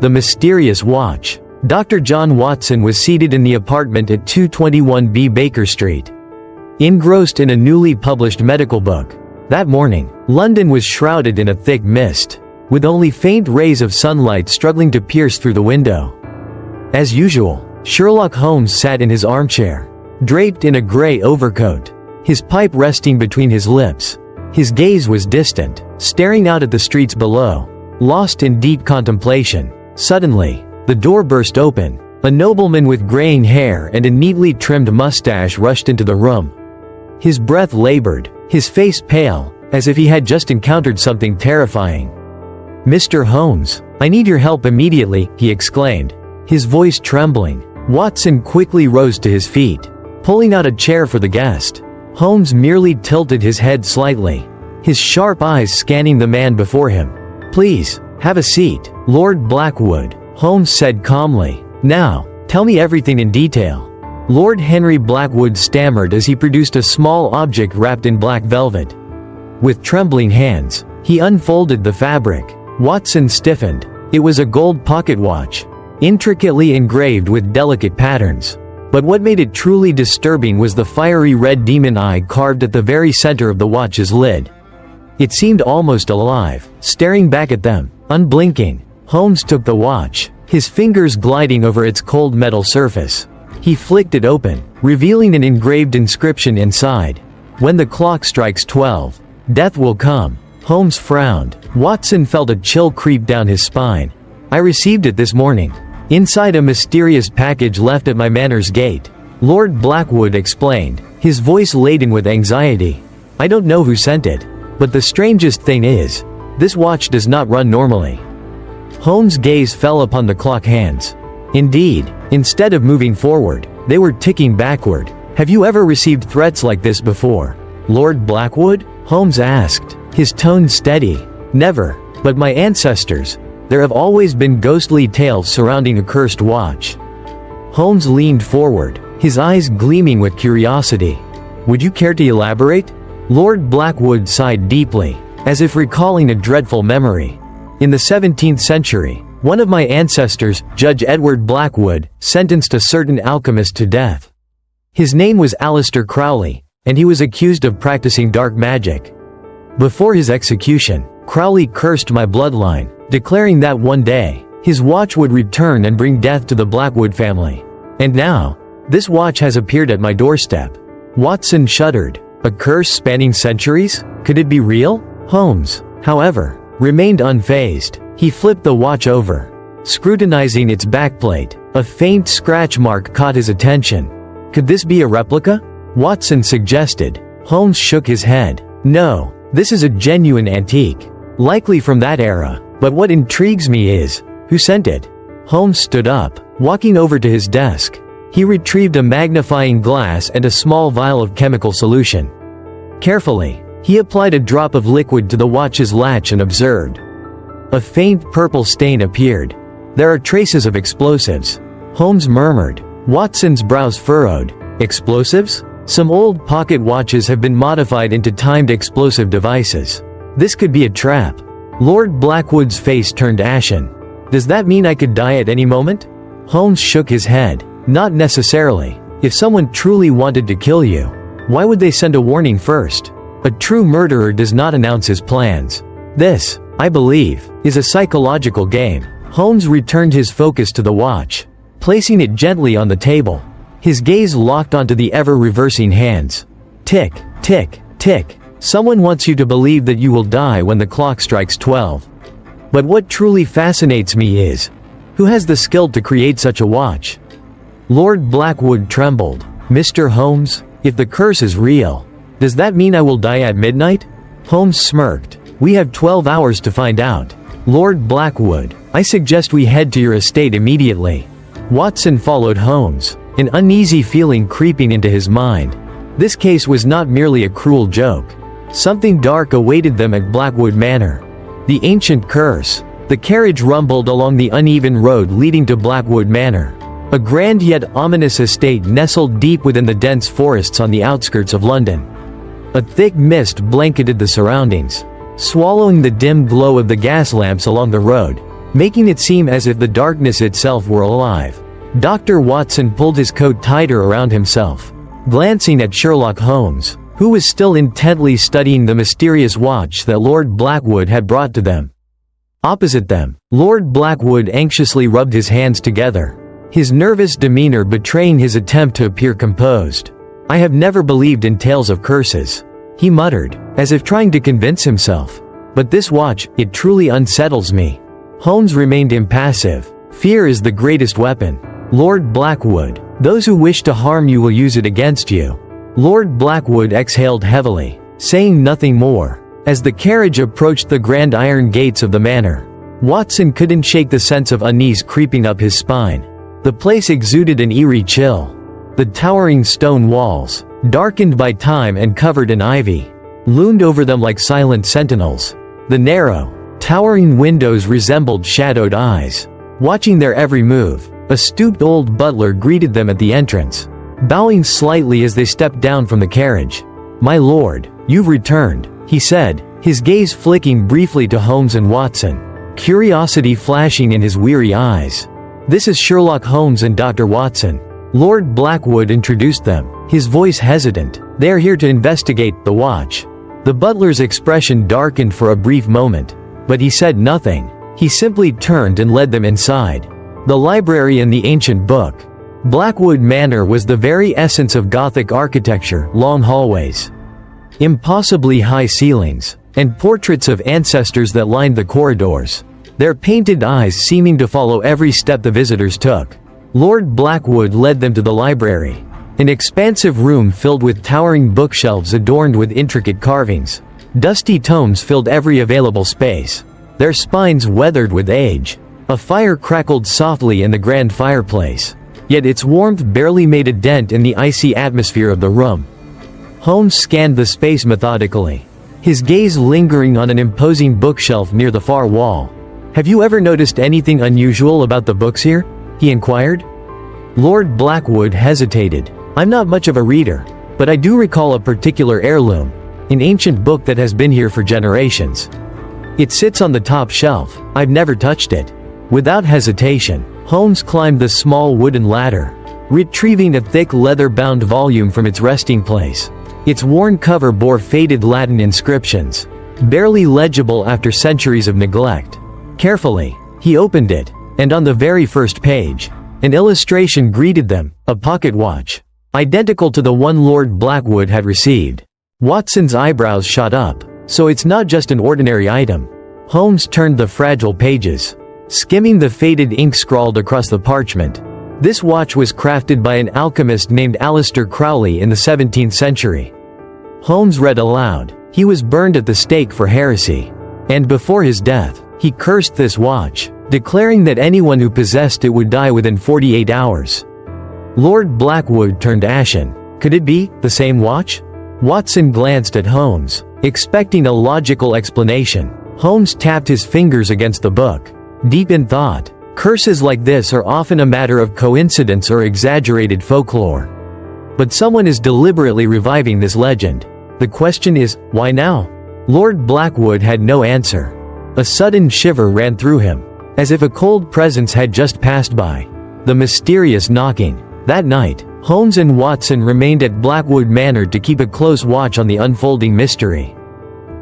The Mysterious Watch. Dr. John Watson was seated in the apartment at 221B Baker Street, engrossed in a newly published medical book. That morning, London was shrouded in a thick mist, with only faint rays of sunlight struggling to pierce through the window. As usual, Sherlock Holmes sat in his armchair, draped in a gray overcoat, his pipe resting between his lips. His gaze was distant, staring out at the streets below, lost in deep contemplation. Suddenly, the door burst open. A nobleman with graying hair and a neatly trimmed mustache rushed into the room. His breath labored, his face pale, as if he had just encountered something terrifying. "Mr. Holmes, I need your help immediately," he exclaimed, his voice trembling. Watson quickly rose to his feet, pulling out a chair for the guest. Holmes merely tilted his head slightly, his sharp eyes scanning the man before him. "Please, have a seat, Lord Blackwood," Holmes said calmly. "Now, tell me everything in detail." Lord Henry Blackwood stammered as he produced a small object wrapped in black velvet. With trembling hands, he unfolded the fabric. Watson stiffened. It was a gold pocket watch, intricately engraved with delicate patterns. But what made it truly disturbing was the fiery red demon eye carved at the very center of the watch's lid. It seemed almost alive, staring back at them, unblinking. Holmes took the watch, his fingers gliding over its cold metal surface. He flicked it open, revealing an engraved inscription inside. "When the clock strikes 12, death will come." Holmes frowned. Watson felt a chill creep down his spine. "I received it this morning, inside a mysterious package left at my manor's gate," Lord Blackwood explained, his voice laden with anxiety. "I don't know who sent it, but the strangest thing is, this watch does not run normally." Holmes' gaze fell upon the clock hands. Indeed, instead of moving forward, they were ticking backward. "Have you ever received threats like this before, Lord Blackwood?" Holmes asked, his tone steady. "Never, but my ancestors. There have always been ghostly tales surrounding a cursed watch." Holmes leaned forward, his eyes gleaming with curiosity. "Would you care to elaborate?" Lord Blackwood sighed deeply, as if recalling a dreadful memory. "In the 17th century, one of my ancestors, Judge Edward Blackwood, sentenced a certain alchemist to death. His name was Aleister Crowley, and he was accused of practicing dark magic. Before his execution, Crowley cursed my bloodline, declaring that one day, his watch would return and bring death to the Blackwood family. And now, this watch has appeared at my doorstep." Watson shuddered. A curse spanning centuries? Could it be real? Holmes, however, remained unfazed. He flipped the watch over, scrutinizing its backplate. A faint scratch mark caught his attention. "Could this be a replica?" Watson suggested. Holmes shook his head. "No, this is a genuine antique, likely from that era. But what intrigues me is, who sent it?" Holmes stood up, walking over to his desk. He retrieved a magnifying glass and a small vial of chemical solution. Carefully, he applied a drop of liquid to the watch's latch and observed. A faint purple stain appeared. "There are traces of explosives," Holmes murmured. Watson's brows furrowed. "Explosives? Some old pocket watches have been modified into timed explosive devices. This could be a trap." Lord Blackwood's face turned ashen. "Does that mean I could die at any moment?" Holmes shook his head. "Not necessarily. If someone truly wanted to kill you, why would they send a warning first? A true murderer does not announce his plans. This, I believe, is a psychological game." Holmes returned his focus to the watch, placing it gently on the table. His gaze locked onto the ever-reversing hands. Tick, tick, tick. "Someone wants you to believe that you will die when the clock strikes 12. But what truly fascinates me is, who has the skill to create such a watch?" Lord Blackwood trembled. "Mr. Holmes, if the curse is real, does that mean I will die at midnight?" Holmes smirked. "We have 12 hours to find out. Lord Blackwood, I suggest we head to your estate immediately." Watson followed Holmes, an uneasy feeling creeping into his mind. This case was not merely a cruel joke. Something dark awaited them at Blackwood Manor. The ancient curse. The carriage rumbled along the uneven road leading to Blackwood Manor, a grand yet ominous estate nestled deep within the dense forests on the outskirts of London. A thick mist blanketed the surroundings, swallowing the dim glow of the gas lamps along the road. making it seem as if the darkness itself were alive. Dr. Watson pulled his coat tighter around himself, glancing at Sherlock Holmes, who was still intently studying the mysterious watch that Lord Blackwood had brought to them. Opposite them, Lord Blackwood anxiously rubbed his hands together, his nervous demeanor betraying his attempt to appear composed. "I have never believed in tales of curses," he muttered, as if trying to convince himself. "But this watch, it truly unsettles me." Holmes remained impassive. "Fear is the greatest weapon, Lord Blackwood. Those who wish to harm you will use it against you." Lord Blackwood exhaled heavily, saying nothing more. As the carriage approached the grand iron gates of the manor, Watson couldn't shake the sense of unease creeping up his spine. The place exuded an eerie chill. The towering stone walls, darkened by time and covered in ivy, loomed over them like silent sentinels. The narrow, towering windows resembled shadowed eyes, watching their every move. A stooped old butler greeted them at the entrance, bowing slightly as they stepped down from the carriage. "My lord, you've returned," he said, his gaze flicking briefly to Holmes and Watson, curiosity flashing in his weary eyes. "This is Sherlock Holmes and Dr. Watson." Lord Blackwood introduced them, his voice hesitant. "They are here to investigate the watch." The butler's expression darkened for a brief moment, but he said nothing. He simply turned and led them inside. The library and the ancient book. Blackwood Manor was the very essence of Gothic architecture: long hallways, impossibly high ceilings, and portraits of ancestors that lined the corridors, their painted eyes seeming to follow every step the visitors took. Lord Blackwood led them to the library, an expansive room filled with towering bookshelves adorned with intricate carvings. Dusty tomes filled every available space, their spines weathered with age. A fire crackled softly in the grand fireplace, yet its warmth barely made a dent in the icy atmosphere of the room. Holmes scanned the space methodically, his gaze lingering on an imposing bookshelf near the far wall. "Have you ever noticed anything unusual about the books here?" he inquired. Lord Blackwood hesitated. "I'm not much of a reader, but I do recall a particular heirloom, an ancient book that has been here for generations. It sits on the top shelf. I've never touched it." Without hesitation, Holmes climbed the small wooden ladder, retrieving a thick leather-bound volume from its resting place. Its worn cover bore faded Latin inscriptions, barely legible after centuries of neglect. Carefully, he opened it, and on the very first page, an illustration greeted them: a pocket watch, identical to the one Lord Blackwood had received. Watson's eyebrows shot up. "So it's not just an ordinary item." Holmes turned the fragile pages, skimming the faded ink scrawled across the parchment. "This watch was crafted by an alchemist named Aleister Crowley in the 17th century." Holmes read aloud. "He was burned at the stake for heresy, and before his death, he cursed this watch, declaring that anyone who possessed it would die within 48 hours. Lord Blackwood turned ashen. Could it be the same watch? Watson glanced at Holmes, expecting a logical explanation. Holmes tapped his fingers against the book, deep in thought. Curses like this are often a matter of coincidence or exaggerated folklore. But someone is deliberately reviving this legend. The question is, why now? Lord Blackwood had no answer. A sudden shiver ran through him, as if a cold presence had just passed by. The mysterious knocking. That night, Holmes and Watson remained at Blackwood Manor to keep a close watch on the unfolding mystery.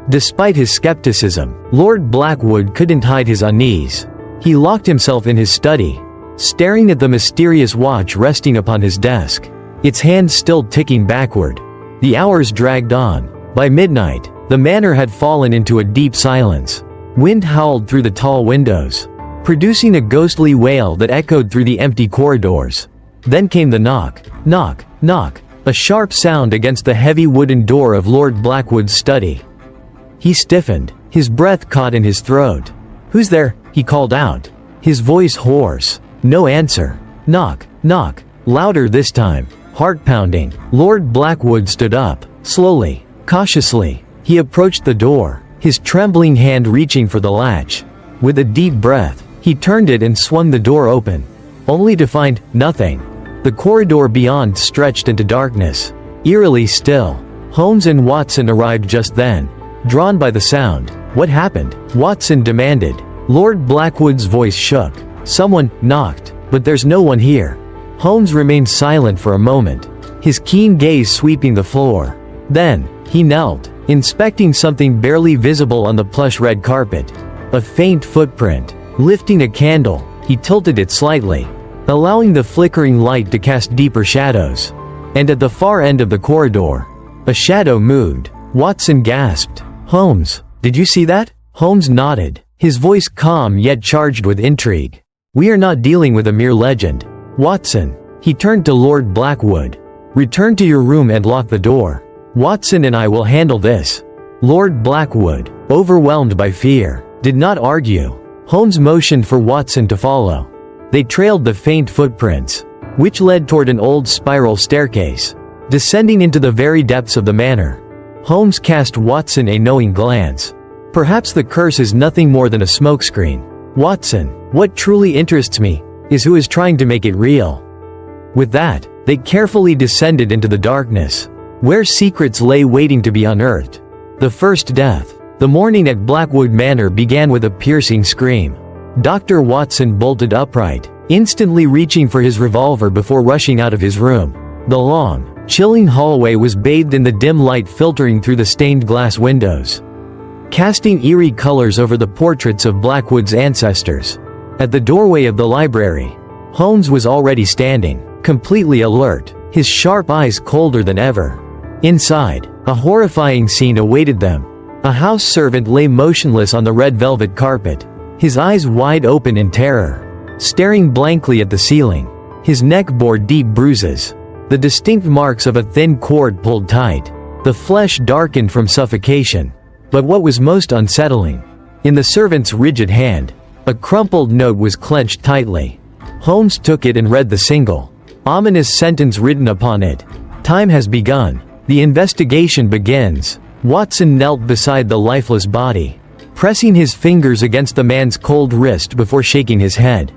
Despite his skepticism, Lord Blackwood couldn't hide his unease. He locked himself in his study, staring at the mysterious watch resting upon his desk, its hands still ticking backward. The hours dragged on. By midnight, the manor had fallen into a deep silence. Wind howled through the tall windows, producing a ghostly wail that echoed through the empty corridors. Then came the knock, knock, knock, a sharp sound against the heavy wooden door of Lord Blackwood's study. He stiffened, his breath caught in his throat. "Who's there?" he called out, his voice hoarse. No answer. Knock, knock, louder this time, heart-pounding. Lord Blackwood stood up, slowly, cautiously. He approached the door, his trembling hand reaching for the latch. With a deep breath, he turned it and swung the door open, only to find nothing. The corridor beyond stretched into darkness, eerily still. Holmes and Watson arrived just then, drawn by the sound. "What happened?" Watson demanded, Lord Blackwood's voice shook. "Someone knocked, but there's no one here." Holmes remained silent for a moment, his keen gaze sweeping the floor. Then, he knelt, inspecting something barely visible on the plush red carpet. A faint footprint. Lifting a candle, he tilted it slightly, allowing the flickering light to cast deeper shadows. And at the far end of the corridor, a shadow moved. Watson gasped. "Holmes, did you see that?" Holmes nodded, his voice calm yet charged with intrigue. "We are not dealing with a mere legend. Watson." He turned to Lord Blackwood. "Return to your room and lock the door. Watson and I will handle this." Lord Blackwood, overwhelmed by fear, did not argue. Holmes motioned for Watson to follow. They trailed the faint footprints, which led toward an old spiral staircase, descending into the very depths of the manor. Holmes cast Watson a knowing glance. "Perhaps the curse is nothing more than a smokescreen. Watson, what truly interests me is who is trying to make it real." With that, they carefully descended into the darkness, where secrets lay waiting to be unearthed. The first death. The morning at Blackwood Manor began with a piercing scream. Dr. Watson bolted upright, instantly reaching for his revolver before rushing out of his room. The long, chilling hallway was bathed in the dim light filtering through the stained glass windows, casting eerie colors over the portraits of Blackwood's ancestors. At the doorway of the library, Holmes was already standing, completely alert, his sharp eyes colder than ever. Inside, a horrifying scene awaited them. A house servant lay motionless on the red velvet carpet, his eyes wide open in terror, staring blankly at the ceiling. His neck bore deep bruises, the distinct marks of a thin cord pulled tight. The flesh darkened from suffocation. But what was most unsettling, in the servant's rigid hand, a crumpled note was clenched tightly. Holmes took it and read the single, ominous sentence written upon it. "Time has begun. The investigation begins." Watson knelt beside the lifeless body, pressing his fingers against the man's cold wrist before shaking his head.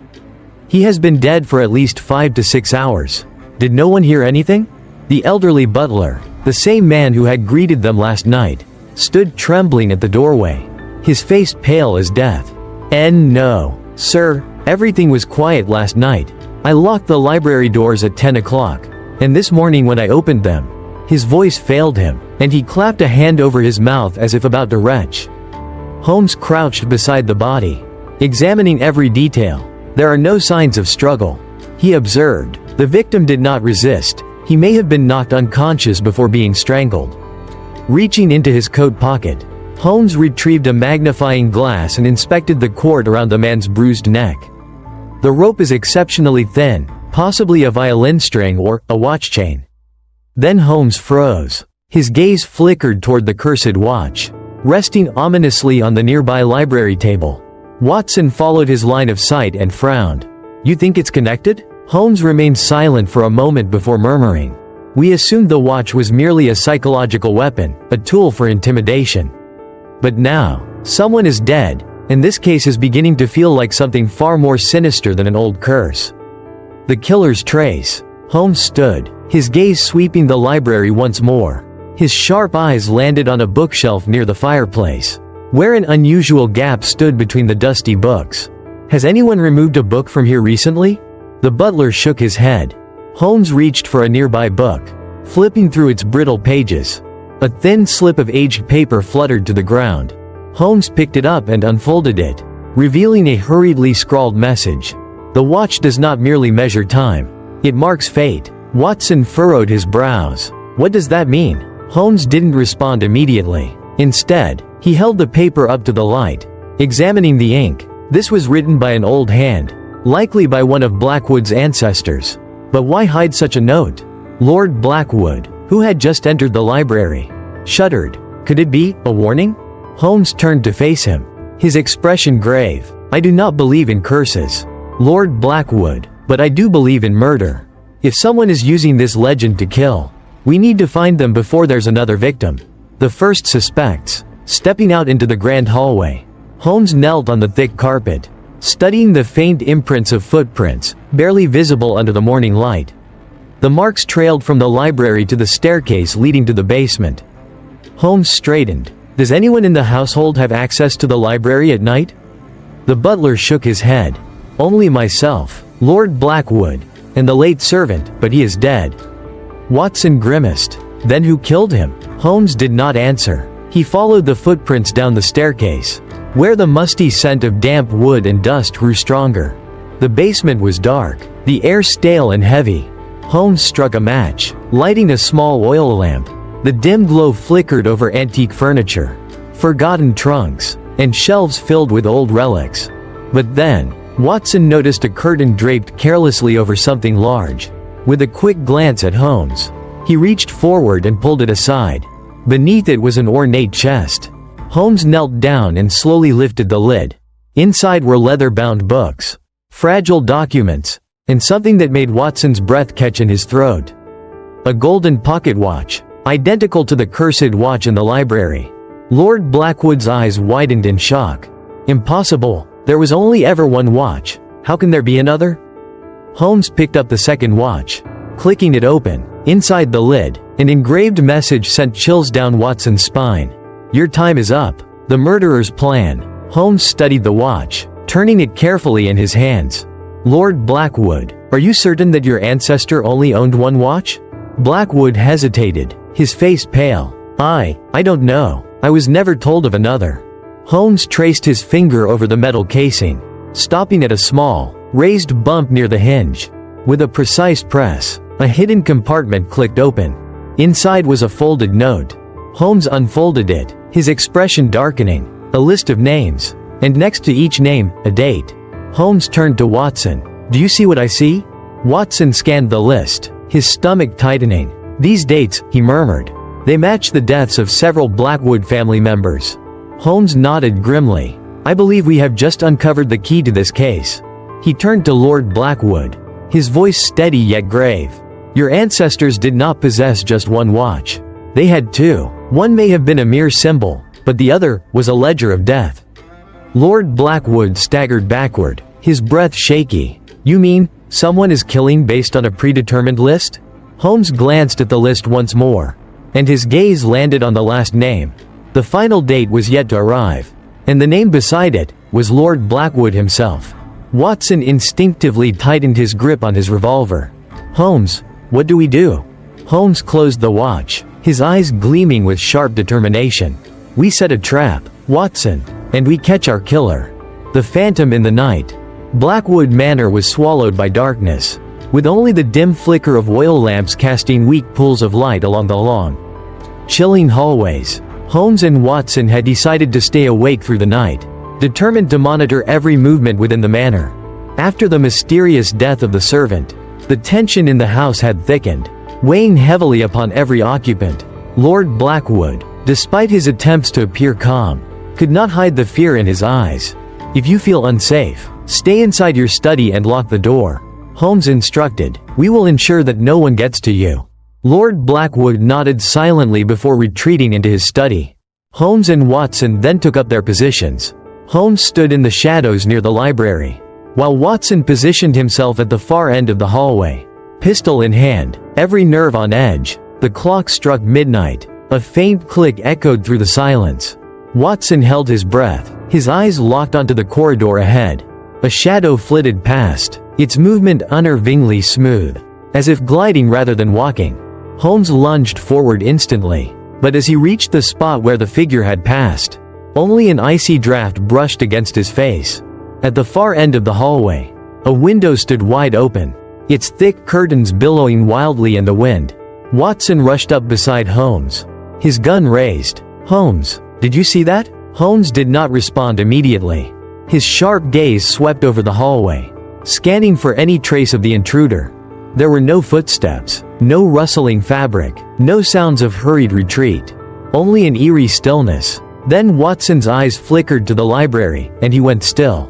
"He has been dead for at least 5 to 6 hours. Did no one hear anything?" The elderly butler, the same man who had greeted them last night, stood trembling at the doorway, his face pale as death. "No, sir, everything was quiet last night. I locked the library doors at 10 o'clock, and this morning when I opened them." His voice failed him, and he clapped a hand over his mouth as if about to retch. Holmes crouched beside the body, examining every detail. "There are no signs of struggle," he observed. "The victim did not resist. He may have been knocked unconscious before being strangled." Reaching into his coat pocket, Holmes retrieved a magnifying glass and inspected the cord around the man's bruised neck. The rope is exceptionally thin, possibly a violin string or a watch chain. Then Holmes froze. His gaze flickered toward the cursed watch, resting ominously on the nearby library table. Watson followed his line of sight and frowned. "You think it's connected?" Holmes remained silent for a moment before murmuring. "We assumed the watch was merely a psychological weapon, a tool for intimidation. But now, someone is dead, and this case is beginning to feel like something far more sinister than an old curse." The killer's trace. Holmes stood, his gaze sweeping the library once more. His sharp eyes landed on a bookshelf near the fireplace, where an unusual gap stood between the dusty books. "Has anyone removed a book from here recently?" The butler shook his head. Holmes reached for a nearby book, flipping through its brittle pages. A thin slip of aged paper fluttered to the ground. Holmes picked it up and unfolded it, revealing a hurriedly scrawled message. "The watch does not merely measure time. It marks fate." Watson furrowed his brows. "What does that mean?" Holmes didn't respond immediately. Instead, he held the paper up to the light, examining the ink. This was written by an old hand, likely by one of Blackwood's ancestors. But why hide such a note? Lord Blackwood, who had just entered the library, shuddered. Could it be a warning? Holmes turned to face him, his expression grave. "I do not believe in curses, Lord Blackwood, but I do believe in murder. If someone is using this legend to kill, we need to find them before there's another victim." The first suspects. Stepping out into the grand hallway, Holmes knelt on the thick carpet, studying the faint imprints of footprints, barely visible under the morning light. The marks trailed from the library to the staircase leading to the basement. Holmes straightened. "Does anyone in the household have access to the library at night?" The butler shook his head. "Only myself, Lord Blackwood, and the late servant, but he is dead." Watson grimaced. "Then who killed him?" Holmes did not answer. He followed the footprints down the staircase, where the musty scent of damp wood and dust grew stronger. The basement was dark, the air stale and heavy. Holmes struck a match, lighting a small oil lamp. The dim glow flickered over antique furniture, forgotten trunks, and shelves filled with old relics. But then, Watson noticed a curtain draped carelessly over something large. With a quick glance at Holmes, he reached forward and pulled it aside. Beneath it was an ornate chest. Holmes knelt down and slowly lifted the lid. Inside were leather-bound books, fragile documents, and something that made Watson's breath catch in his throat. A golden pocket watch, identical to the cursed watch in the library. Lord Blackwood's eyes widened in shock. "Impossible. There was only ever one watch. How can there be another?" Holmes picked up the second watch. Clicking it open, inside the lid, an engraved message sent chills down Watson's spine. "Your time is up. The murderer's plan." Holmes studied the watch, turning it carefully in his hands. "Lord Blackwood, are you certain that your ancestor only owned one watch?" Blackwood hesitated, his face pale. I don't know. I was never told of another." Holmes traced his finger over the metal casing, stopping at a small, raised bump near the hinge. With a precise press, a hidden compartment clicked open. Inside was a folded note. Holmes unfolded it, his expression darkening. A list of names, and next to each name, a date. Holmes turned to Watson. "Do you see what I see?" Watson scanned the list, his stomach tightening. "These dates," he murmured. "They match the deaths of several Blackwood family members." Holmes nodded grimly. "I believe we have just uncovered the key to this case." He turned to Lord Blackwood, his voice steady yet grave. "Your ancestors did not possess just one watch. They had two. One may have been a mere symbol, but the other was a ledger of death." Lord Blackwood staggered backward, his breath shaky. "You mean, someone is killing based on a predetermined list?" Holmes glanced at the list once more, and his gaze landed on the last name. The final date was yet to arrive, and the name beside it was Lord Blackwood himself. Watson instinctively tightened his grip on his revolver. "Holmes, what do we do?" Holmes closed the watch, his eyes gleaming with sharp determination. "We set a trap, Watson, and we catch our killer. The phantom in the night." Blackwood Manor was swallowed by darkness, with only the dim flicker of oil lamps casting weak pools of light along the long, chilling hallways. Holmes and Watson had decided to stay awake through the night, determined to monitor every movement within the manor. After the mysterious death of the servant, the tension in the house had thickened, weighing heavily upon every occupant. Lord Blackwood, despite his attempts to appear calm, could not hide the fear in his eyes. "If you feel unsafe, stay inside your study and lock the door," Holmes instructed. "We will ensure that no one gets to you." Lord Blackwood nodded silently before retreating into his study. Holmes and Watson then took up their positions. Holmes stood in the shadows near the library, while Watson positioned himself at the far end of the hallway. Pistol in hand, every nerve on edge, the clock struck midnight. A faint click echoed through the silence. Watson held his breath, his eyes locked onto the corridor ahead. A shadow flitted past, its movement unnervingly smooth, as if gliding rather than walking. Holmes lunged forward instantly, but as he reached the spot where the figure had passed, only an icy draft brushed against his face. At the far end of the hallway, a window stood wide open, its thick curtains billowing wildly in the wind. Watson rushed up beside Holmes, his gun raised. "Holmes, did you see that?" Holmes did not respond immediately. His sharp gaze swept over the hallway, scanning for any trace of the intruder. There were no footsteps, no rustling fabric, no sounds of hurried retreat. Only an eerie stillness. Then Watson's eyes flickered to the library, and he went still.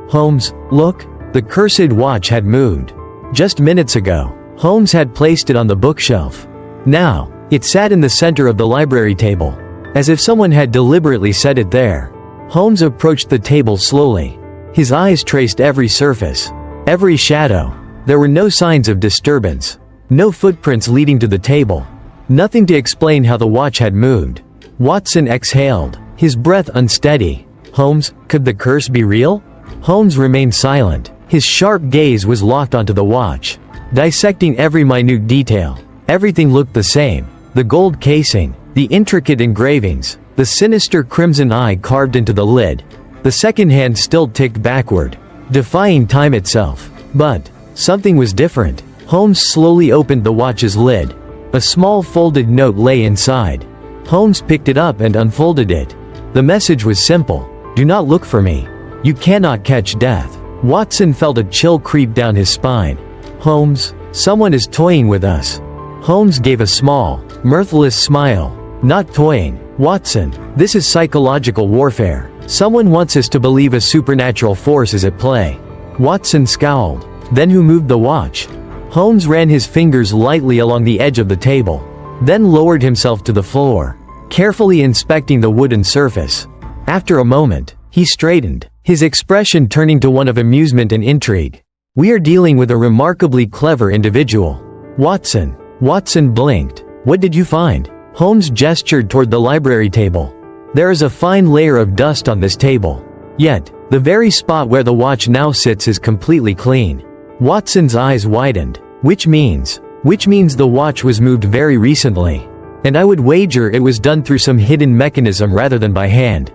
"Holmes, look!" The cursed watch had moved. Just minutes ago, Holmes had placed it on the bookshelf. Now, it sat in the center of the library table, as if someone had deliberately set it there. Holmes approached the table slowly. His eyes traced every surface, every shadow. There were no signs of disturbance, no footprints leading to the table, nothing to explain how the watch had moved. Watson exhaled, his breath unsteady. Holmes, could the curse be real? Holmes remained silent. His sharp gaze was locked onto the watch, dissecting every minute detail. Everything looked the same. The gold casing, the intricate engravings, the sinister crimson eye carved into the lid. The second hand still ticked backward, defying time itself. But something was different. Holmes slowly opened the watch's lid. A small folded note lay inside. Holmes picked it up and unfolded it. The message was simple. Do not look for me. You cannot catch death. Watson felt a chill creep down his spine. Holmes, someone is toying with us. Holmes gave a small, mirthless smile. Not toying, Watson. This is psychological warfare. Someone wants us to believe a supernatural force is at play. Watson scowled. Then who moved the watch? Holmes ran his fingers lightly along the edge of the table, then lowered himself to the floor, carefully inspecting the wooden surface. After a moment, he straightened, his expression turning to one of amusement and intrigue. We are dealing with a remarkably clever individual. Watson. Watson blinked. What did you find? Holmes gestured toward the library table. There is a fine layer of dust on this table. Yet, the very spot where the watch now sits is completely clean. Watson's eyes widened. Which means the watch was moved very recently. And I would wager it was done through some hidden mechanism rather than by hand.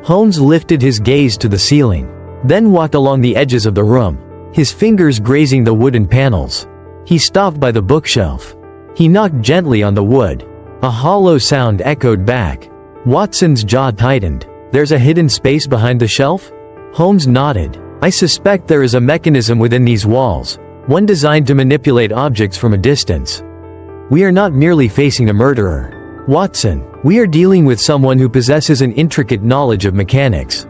Holmes lifted his gaze to the ceiling, then walked along the edges of the room, his fingers grazing the wooden panels. He stopped by the bookshelf. He knocked gently on the wood. A hollow sound echoed back. Watson's jaw tightened. There's a hidden space behind the shelf? Holmes nodded. I suspect there is a mechanism within these walls, one designed to manipulate objects from a distance. We are not merely facing a murderer, Watson. We are dealing with someone who possesses an intricate knowledge of mechanics.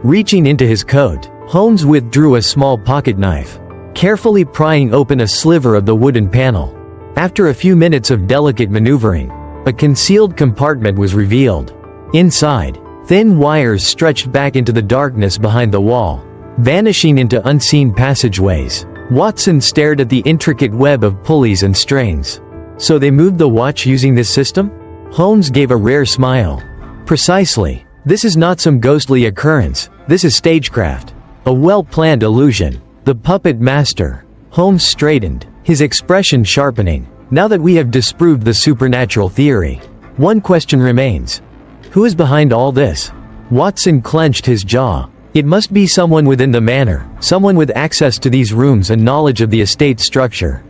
Reaching into his coat, Holmes withdrew a small pocket knife, carefully prying open a sliver of the wooden panel. After a few minutes of delicate maneuvering, a concealed compartment was revealed. Inside, thin wires stretched back into the darkness behind the wall, vanishing into unseen passageways. Watson stared at the intricate web of pulleys and strings. So they moved the watch using this system? Holmes gave a rare smile. Precisely. This is not some ghostly occurrence. This is stagecraft. A well-planned illusion. The puppet master. Holmes straightened, his expression sharpening. Now that we have disproved the supernatural theory, one question remains. Who is behind all this? Watson clenched his jaw. It must be someone within the manor, someone with access to these rooms and knowledge of the estate structure.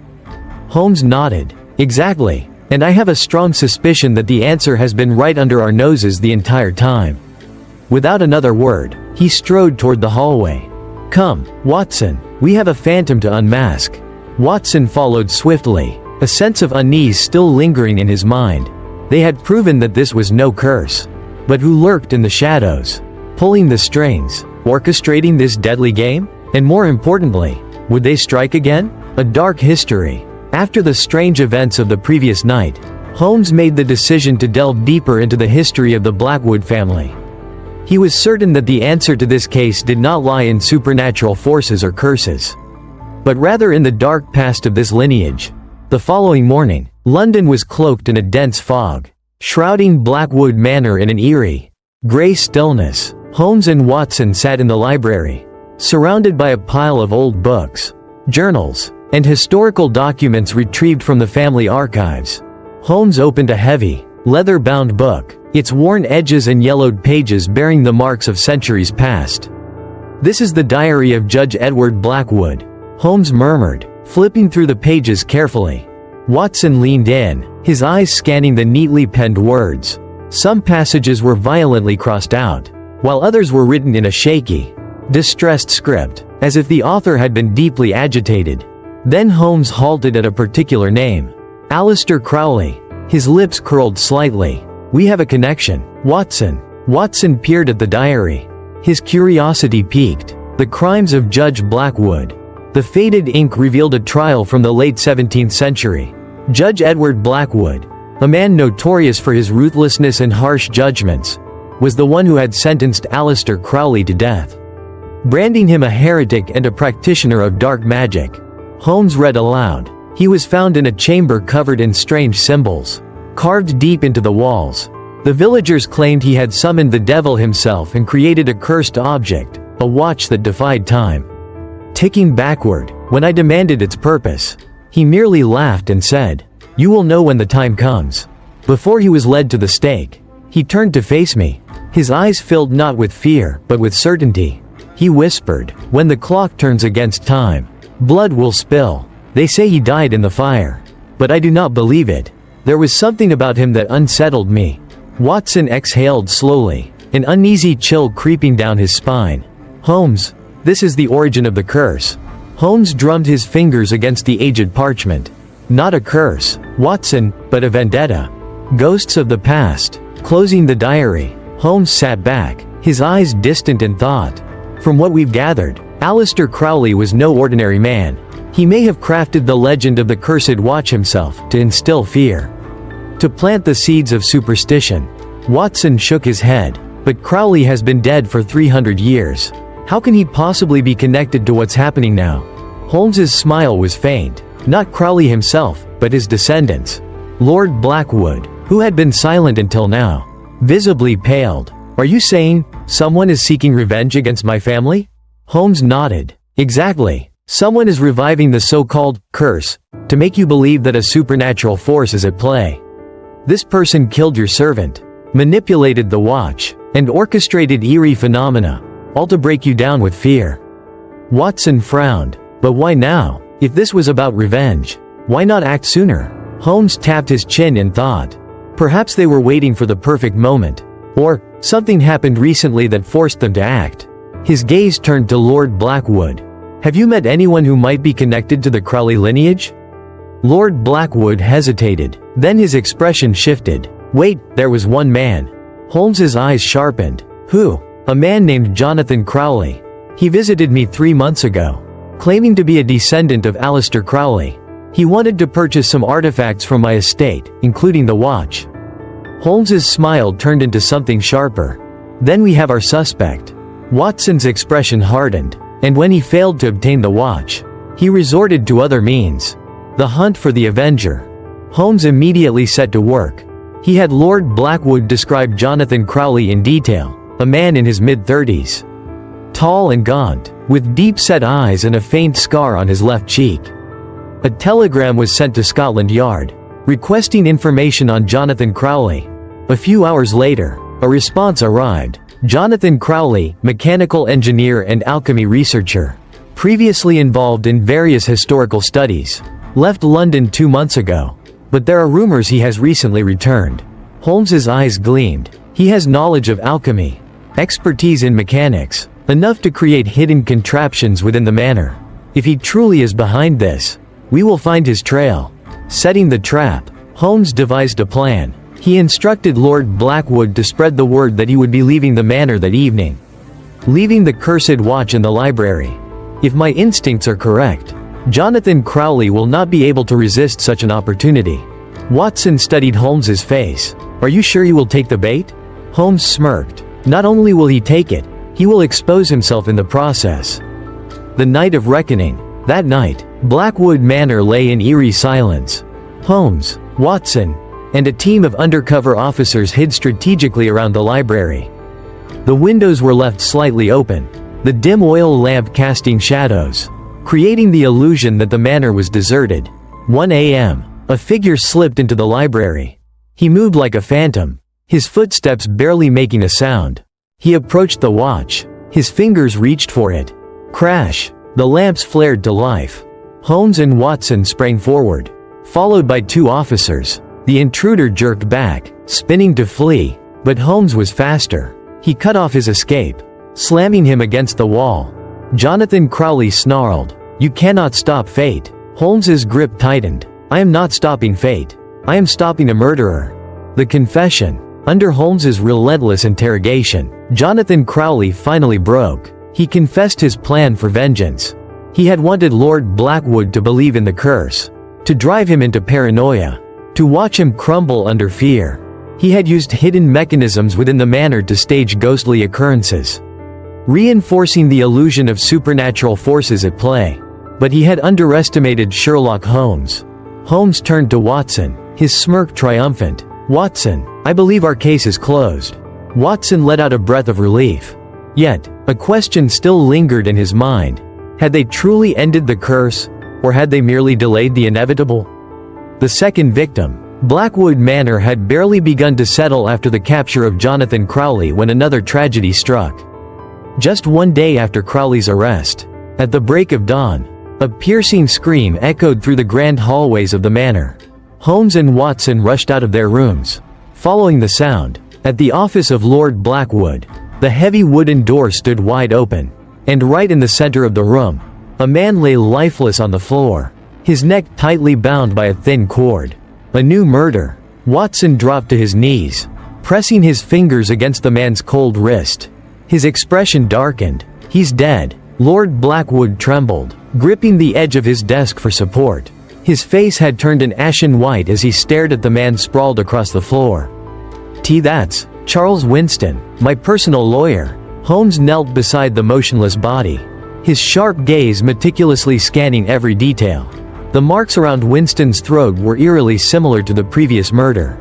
Holmes nodded. Exactly. And I have a strong suspicion that the answer has been right under our noses the entire time. Without another word, he strode toward the hallway. Come, Watson, we have a phantom to unmask. Watson followed swiftly, a sense of unease still lingering in his mind. They had proven that this was no curse. But who lurked in the shadows, pulling the strings, orchestrating this deadly game? And more importantly, would they strike again? A dark history. After the strange events of the previous night, Holmes made the decision to delve deeper into the history of the Blackwood family. He was certain that the answer to this case did not lie in supernatural forces or curses, but rather in the dark past of this lineage. The following morning, London was cloaked in a dense fog, shrouding Blackwood Manor in an eerie, gray stillness. Holmes and Watson sat in the library, surrounded by a pile of old books, journals, and historical documents retrieved from the family archives. Holmes opened a heavy, leather-bound book, its worn edges and yellowed pages bearing the marks of centuries past. This is the diary of Judge Edward Blackwood, Holmes murmured, flipping through the pages carefully. Watson leaned in, his eyes scanning the neatly penned words. Some passages were violently crossed out, while others were written in a shaky, distressed script, as if the author had been deeply agitated. Then Holmes halted at a particular name. Aleister Crowley. His lips curled slightly. We have a connection, Watson. Watson peered at the diary. His curiosity piqued. The crimes of Judge Blackwood. The faded ink revealed a trial from the late 17th century. Judge Edward Blackwood, a man notorious for his ruthlessness and harsh judgments, was the one who had sentenced Aleister Crowley to death, branding him a heretic and a practitioner of dark magic. Holmes read aloud. He was found in a chamber covered in strange symbols, carved deep into the walls. The villagers claimed he had summoned the devil himself and created a cursed object, a watch that defied time, ticking backward. When I demanded its purpose, he merely laughed and said, "You will know when the time comes." Before he was led to the stake, he turned to face me. His eyes filled not with fear, but with certainty. He whispered, "When the clock turns against time, blood will spill. They say he died in the fire. But I do not believe it. There was something about him that unsettled me." Watson exhaled slowly, an uneasy chill creeping down his spine. "Holmes, this is the origin of the curse." Holmes drummed his fingers against the aged parchment. "Not a curse, Watson, but a vendetta. Ghosts of the past." Closing the diary, Holmes sat back, his eyes distant in thought. "From what we've gathered, Aleister Crowley was no ordinary man. He may have crafted the legend of the cursed watch himself, to instill fear, to plant the seeds of superstition." Watson shook his head. "But Crowley has been dead for 300 years. How can he possibly be connected to what's happening now?" Holmes's smile was faint. Not Crowley himself, but his descendants. Lord Blackwood, who had been silent until now, visibly paled. "Are you saying someone is seeking revenge against my family?" Holmes nodded. "Exactly. Someone is reviving the so-called curse to make you believe that a supernatural force is at play. This person killed your servant, manipulated the watch, and orchestrated eerie phenomena, all to break you down with fear." Watson frowned. "But why now? If this was about revenge, why not act sooner?" Holmes tapped his chin in thought. Perhaps they were waiting for the perfect moment. Or, something happened recently that forced them to act. His gaze turned to Lord Blackwood. "Have you met anyone who might be connected to the Crowley lineage?" Lord Blackwood hesitated. Then his expression shifted. "Wait, there was one man." Holmes's eyes sharpened. "Who?" "A man named Jonathan Crowley. He visited me 3 months ago, claiming to be a descendant of Aleister Crowley. He wanted to purchase some artifacts from my estate, including the watch." Holmes's smile turned into something sharper. "Then we have our suspect." Watson's expression hardened. "And when he failed to obtain the watch, he resorted to other means. The hunt for the Avenger." Holmes immediately set to work. He had Lord Blackwood describe Jonathan Crowley in detail, a man in his mid-30s. Tall and gaunt, with deep-set eyes and a faint scar on his left cheek. A telegram was sent to Scotland Yard, requesting information on Jonathan Crowley. A few hours later, a response arrived. Jonathan Crowley, mechanical engineer and alchemy researcher, previously involved in various historical studies, left London 2 months ago. But there are rumors he has recently returned. Holmes's eyes gleamed. He has knowledge of alchemy, expertise in mechanics, enough to create hidden contraptions within the manor. If he truly is behind this, we will find his trail. Setting the trap, Holmes devised a plan. He instructed Lord Blackwood to spread the word that he would be leaving the manor that evening, leaving the cursed watch in the library. If my instincts are correct, Jonathan Crowley will not be able to resist such an opportunity. Watson studied Holmes's face. "Are you sure you will take the bait?" Holmes smirked. "Not only will he take it, he will expose himself in the process." The night of reckoning. That night, Blackwood Manor lay in eerie silence. Holmes, Watson, and a team of undercover officers hid strategically around the library. The windows were left slightly open, the dim oil lamp casting shadows, creating the illusion that the manor was deserted. 1 a.m. A figure slipped into the library. He moved like a phantom, his footsteps barely making a sound. He approached the watch. His fingers reached for it. Crash! The lamps flared to life. Holmes and Watson sprang forward, followed by 2 officers. The intruder jerked back, spinning to flee, but Holmes was faster. He cut off his escape, slamming him against the wall. Jonathan Crowley snarled, "You cannot stop fate." Holmes's grip tightened. "I am not stopping fate. I am stopping a murderer." The confession. Under Holmes's relentless interrogation, Jonathan Crowley finally broke. He confessed his plan for vengeance. He had wanted Lord Blackwood to believe in the curse, to drive him into paranoia, to watch him crumble under fear. He had used hidden mechanisms within the manor to stage ghostly occurrences, reinforcing the illusion of supernatural forces at play. But he had underestimated Sherlock Holmes. Holmes turned to Watson, his smirk triumphant. "Watson, I believe our case is closed." Watson let out a breath of relief. Yet, a question still lingered in his mind. Had they truly ended the curse, or had they merely delayed the inevitable? The second victim, Blackwood Manor, had barely begun to settle after the capture of Jonathan Crowley when another tragedy struck. Just one day after Crowley's arrest, at the break of dawn, a piercing scream echoed through the grand hallways of the manor. Holmes and Watson rushed out of their rooms. Following the sound, at the office of Lord Blackwood, the heavy wooden door stood wide open, and right in the center of the room, a man lay lifeless on the floor, his neck tightly bound by a thin cord. A new murder. Watson dropped to his knees, pressing his fingers against the man's cold wrist. His expression darkened. "He's dead." Lord Blackwood trembled, gripping the edge of his desk for support. His face had turned an ashen white as he stared at the man sprawled across the floor. "That's Charles Winston, my personal lawyer." Holmes knelt beside the motionless body, his sharp gaze meticulously scanning every detail. The marks around Winston's throat were eerily similar to the previous murder.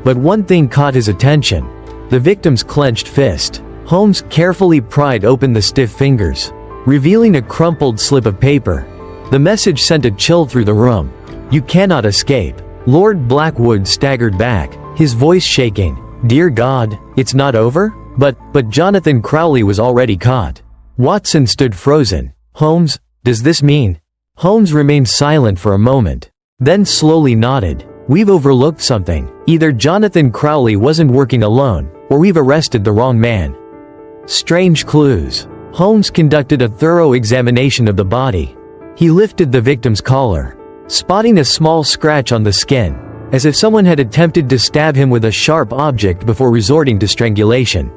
But one thing caught his attention: the victim's clenched fist. Holmes carefully pried open the stiff fingers, revealing a crumpled slip of paper. The message sent a chill through the room. "You cannot escape." Lord Blackwood staggered back, his voice shaking. "Dear God, it's not over?" But Jonathan Crowley was already caught. Watson stood frozen. "Holmes, does this mean?" Holmes remained silent for a moment, then slowly nodded. "We've overlooked something. Either Jonathan Crowley wasn't working alone, or we've arrested the wrong man." Strange clues. Holmes conducted a thorough examination of the body. He lifted the victim's collar, spotting a small scratch on the skin, as if someone had attempted to stab him with a sharp object before resorting to strangulation.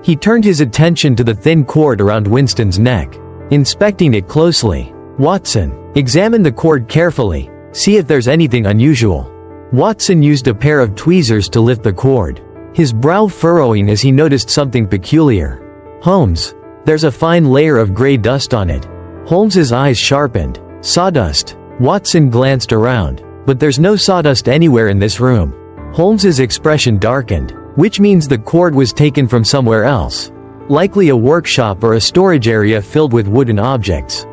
He turned his attention to the thin cord around Winston's neck, inspecting it closely. "Watson, examine the cord carefully. See if there's anything unusual." Watson used a pair of tweezers to lift the cord, his brow furrowing as he noticed something peculiar. "Holmes, there's a fine layer of gray dust on it." Holmes's eyes sharpened. "Sawdust." Watson glanced around, but there's no sawdust anywhere in this room. Holmes's expression darkened, which means the cord was taken from somewhere else, likely a workshop or a storage area filled with wooden objects.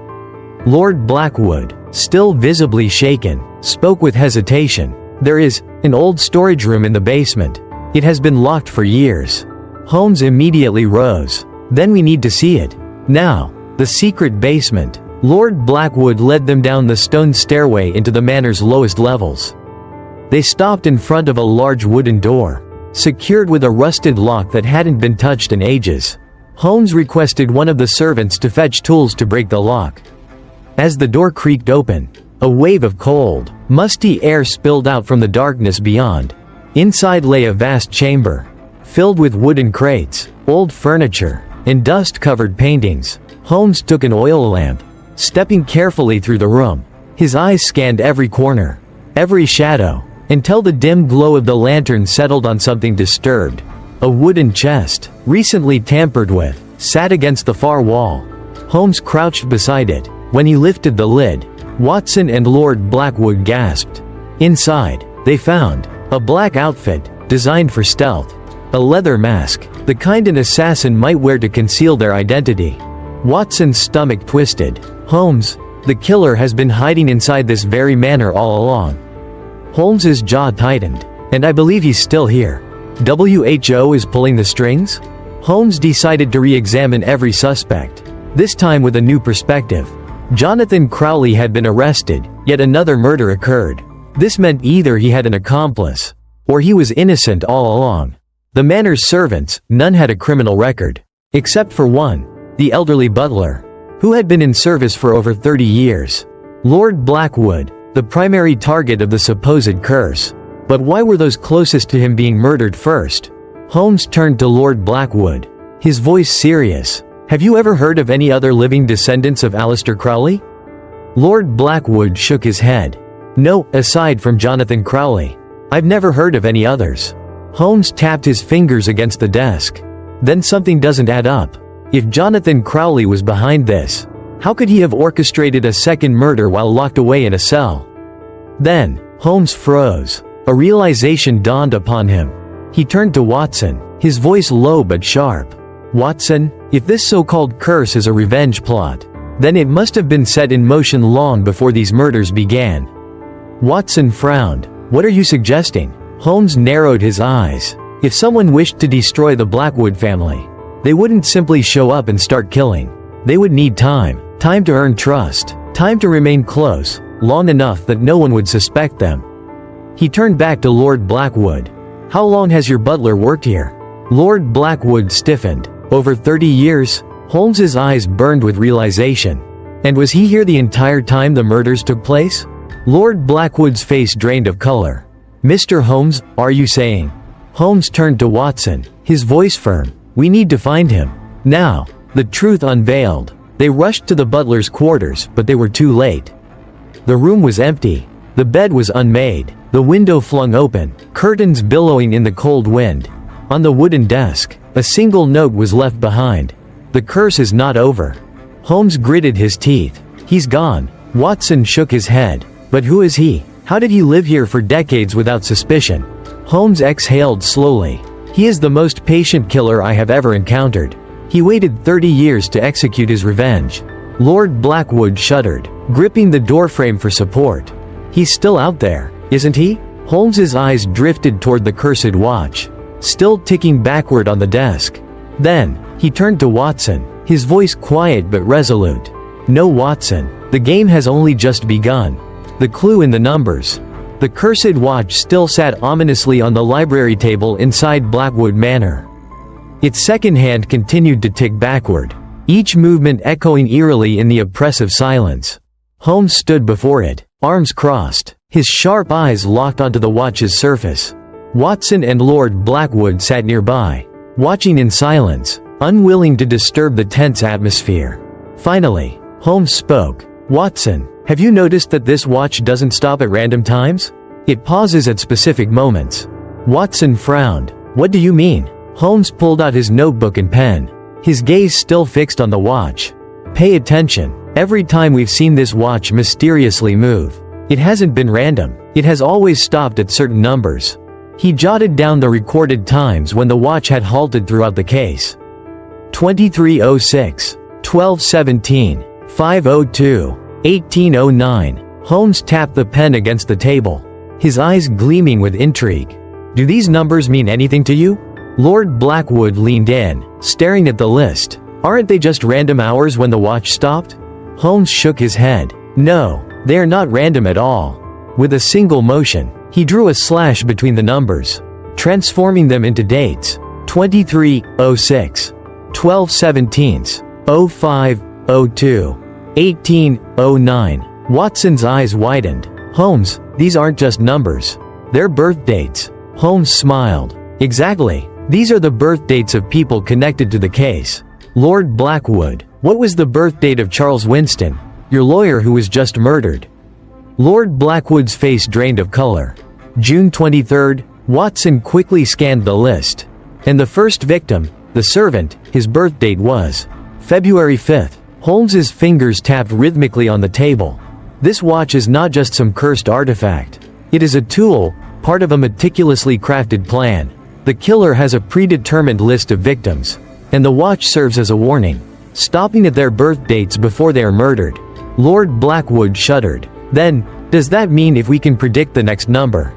Lord Blackwood, still visibly shaken, spoke with hesitation. "There is an old storage room in the basement. It has been locked for years." Holmes immediately rose. "Then we need to see it. Now." The secret basement. Lord Blackwood led them down the stone stairway into the manor's lowest levels. They stopped in front of a large wooden door, secured with a rusted lock that hadn't been touched in ages. Holmes requested one of the servants to fetch tools to break the lock. As the door creaked open, a wave of cold, musty air spilled out from the darkness beyond. Inside lay a vast chamber, filled with wooden crates, old furniture, and dust-covered paintings. Holmes took an oil lamp, stepping carefully through the room. His eyes scanned every corner, every shadow, until the dim glow of the lantern settled on something disturbed. A wooden chest, recently tampered with, sat against the far wall. Holmes crouched beside it. When he lifted the lid, Watson and Lord Blackwood gasped. Inside, they found a black outfit, designed for stealth. A leather mask, the kind an assassin might wear to conceal their identity. Watson's stomach twisted. "Holmes, the killer has been hiding inside this very manor all along." Holmes's jaw tightened. "And I believe he's still here. WHO is pulling the strings?" Holmes decided to re-examine every suspect, this time with a new perspective. Jonathan Crowley had been arrested, yet another murder occurred. This meant either he had an accomplice, or he was innocent all along. The manor's servants, none had a criminal record, except for one, the elderly butler, who had been in service for over 30 years. Lord Blackwood, the primary target of the supposed curse. But why were those closest to him being murdered first? Holmes turned to Lord Blackwood, his voice serious. "Have you ever heard of any other living descendants of Aleister Crowley?" Lord Blackwood shook his head. "No, aside from Jonathan Crowley. I've never heard of any others." Holmes tapped his fingers against the desk. Then something doesn't add up. If Jonathan Crowley was behind this, how could he have orchestrated a second murder while locked away in a cell? Then, Holmes froze. A realization dawned upon him. He turned to Watson, his voice low but sharp. "Watson, if this so-called curse is a revenge plot, then it must have been set in motion long before these murders began." Watson frowned. "What are you suggesting?" Holmes narrowed his eyes. "If someone wished to destroy the Blackwood family, they wouldn't simply show up and start killing. They would need time. Time to earn trust. Time to remain close, long enough that no one would suspect them." He turned back to Lord Blackwood. "How long has your butler worked here?" Lord Blackwood stiffened. "Over 30 years?" Holmes's eyes burned with realization. "And was he here the entire time the murders took place?" Lord Blackwood's face drained of color. "Mr. Holmes, are you saying?" Holmes turned to Watson, his voice firm. "We need to find him. Now." The truth unveiled. They rushed to the butler's quarters, but they were too late. The room was empty. The bed was unmade, the window flung open, curtains billowing in the cold wind. On the wooden desk, a single note was left behind. "The curse is not over." Holmes gritted his teeth. "He's gone." Watson shook his head. "But who is he? How did he live here for decades without suspicion?" Holmes exhaled slowly. "He is the most patient killer I have ever encountered. He waited 30 years to execute his revenge." Lord Blackwood shuddered, gripping the doorframe for support. "He's still out there, isn't he?" Holmes's eyes drifted toward the cursed watch, still ticking backward on the desk. Then, he turned to Watson, his voice quiet but resolute. "No, Watson, the game has only just begun. The clue in the numbers." The cursed watch still sat ominously on the library table inside Blackwood Manor. Its second hand continued to tick backward, each movement echoing eerily in the oppressive silence. Holmes stood before it, arms crossed, his sharp eyes locked onto the watch's surface. Watson and Lord Blackwood sat nearby, watching in silence, unwilling to disturb the tense atmosphere. Finally, Holmes spoke. "Watson, have you noticed that this watch doesn't stop at random times? It pauses at specific moments." Watson frowned. "What do you mean?" Holmes pulled out his notebook and pen, his gaze still fixed on the watch. "Pay attention. Every time we've seen this watch mysteriously move, it hasn't been random. It has always stopped at certain numbers." He jotted down the recorded times when the watch had halted throughout the case. 23:06, 12:17, 5:02, 18:09. Holmes tapped the pen against the table, his eyes gleaming with intrigue. "Do these numbers mean anything to you?" Lord Blackwood leaned in, staring at the list. "Aren't they just random hours when the watch stopped?" Holmes shook his head. "No, they are not random at all." With a single motion, he drew a slash between the numbers, transforming them into dates. 23:06, 12:17, 05:02, 18:09. Watson's eyes widened. "Holmes, these aren't just numbers. They're birth dates." Holmes smiled. "Exactly. These are the birth dates of people connected to the case." "Lord Blackwood, what was the birth date of Charles Winston, your lawyer who was just murdered?" Lord Blackwood's face drained of color. "June 23rd, Watson quickly scanned the list. "And the first victim, the servant, his birth date was February 5th. Holmes's fingers tapped rhythmically on the table. "This watch is not just some cursed artifact. It is a tool, part of a meticulously crafted plan. The killer has a predetermined list of victims, and the watch serves as a warning, stopping at their birth dates before they are murdered." Lord Blackwood shuddered. "Then, does that mean if we can predict the next number,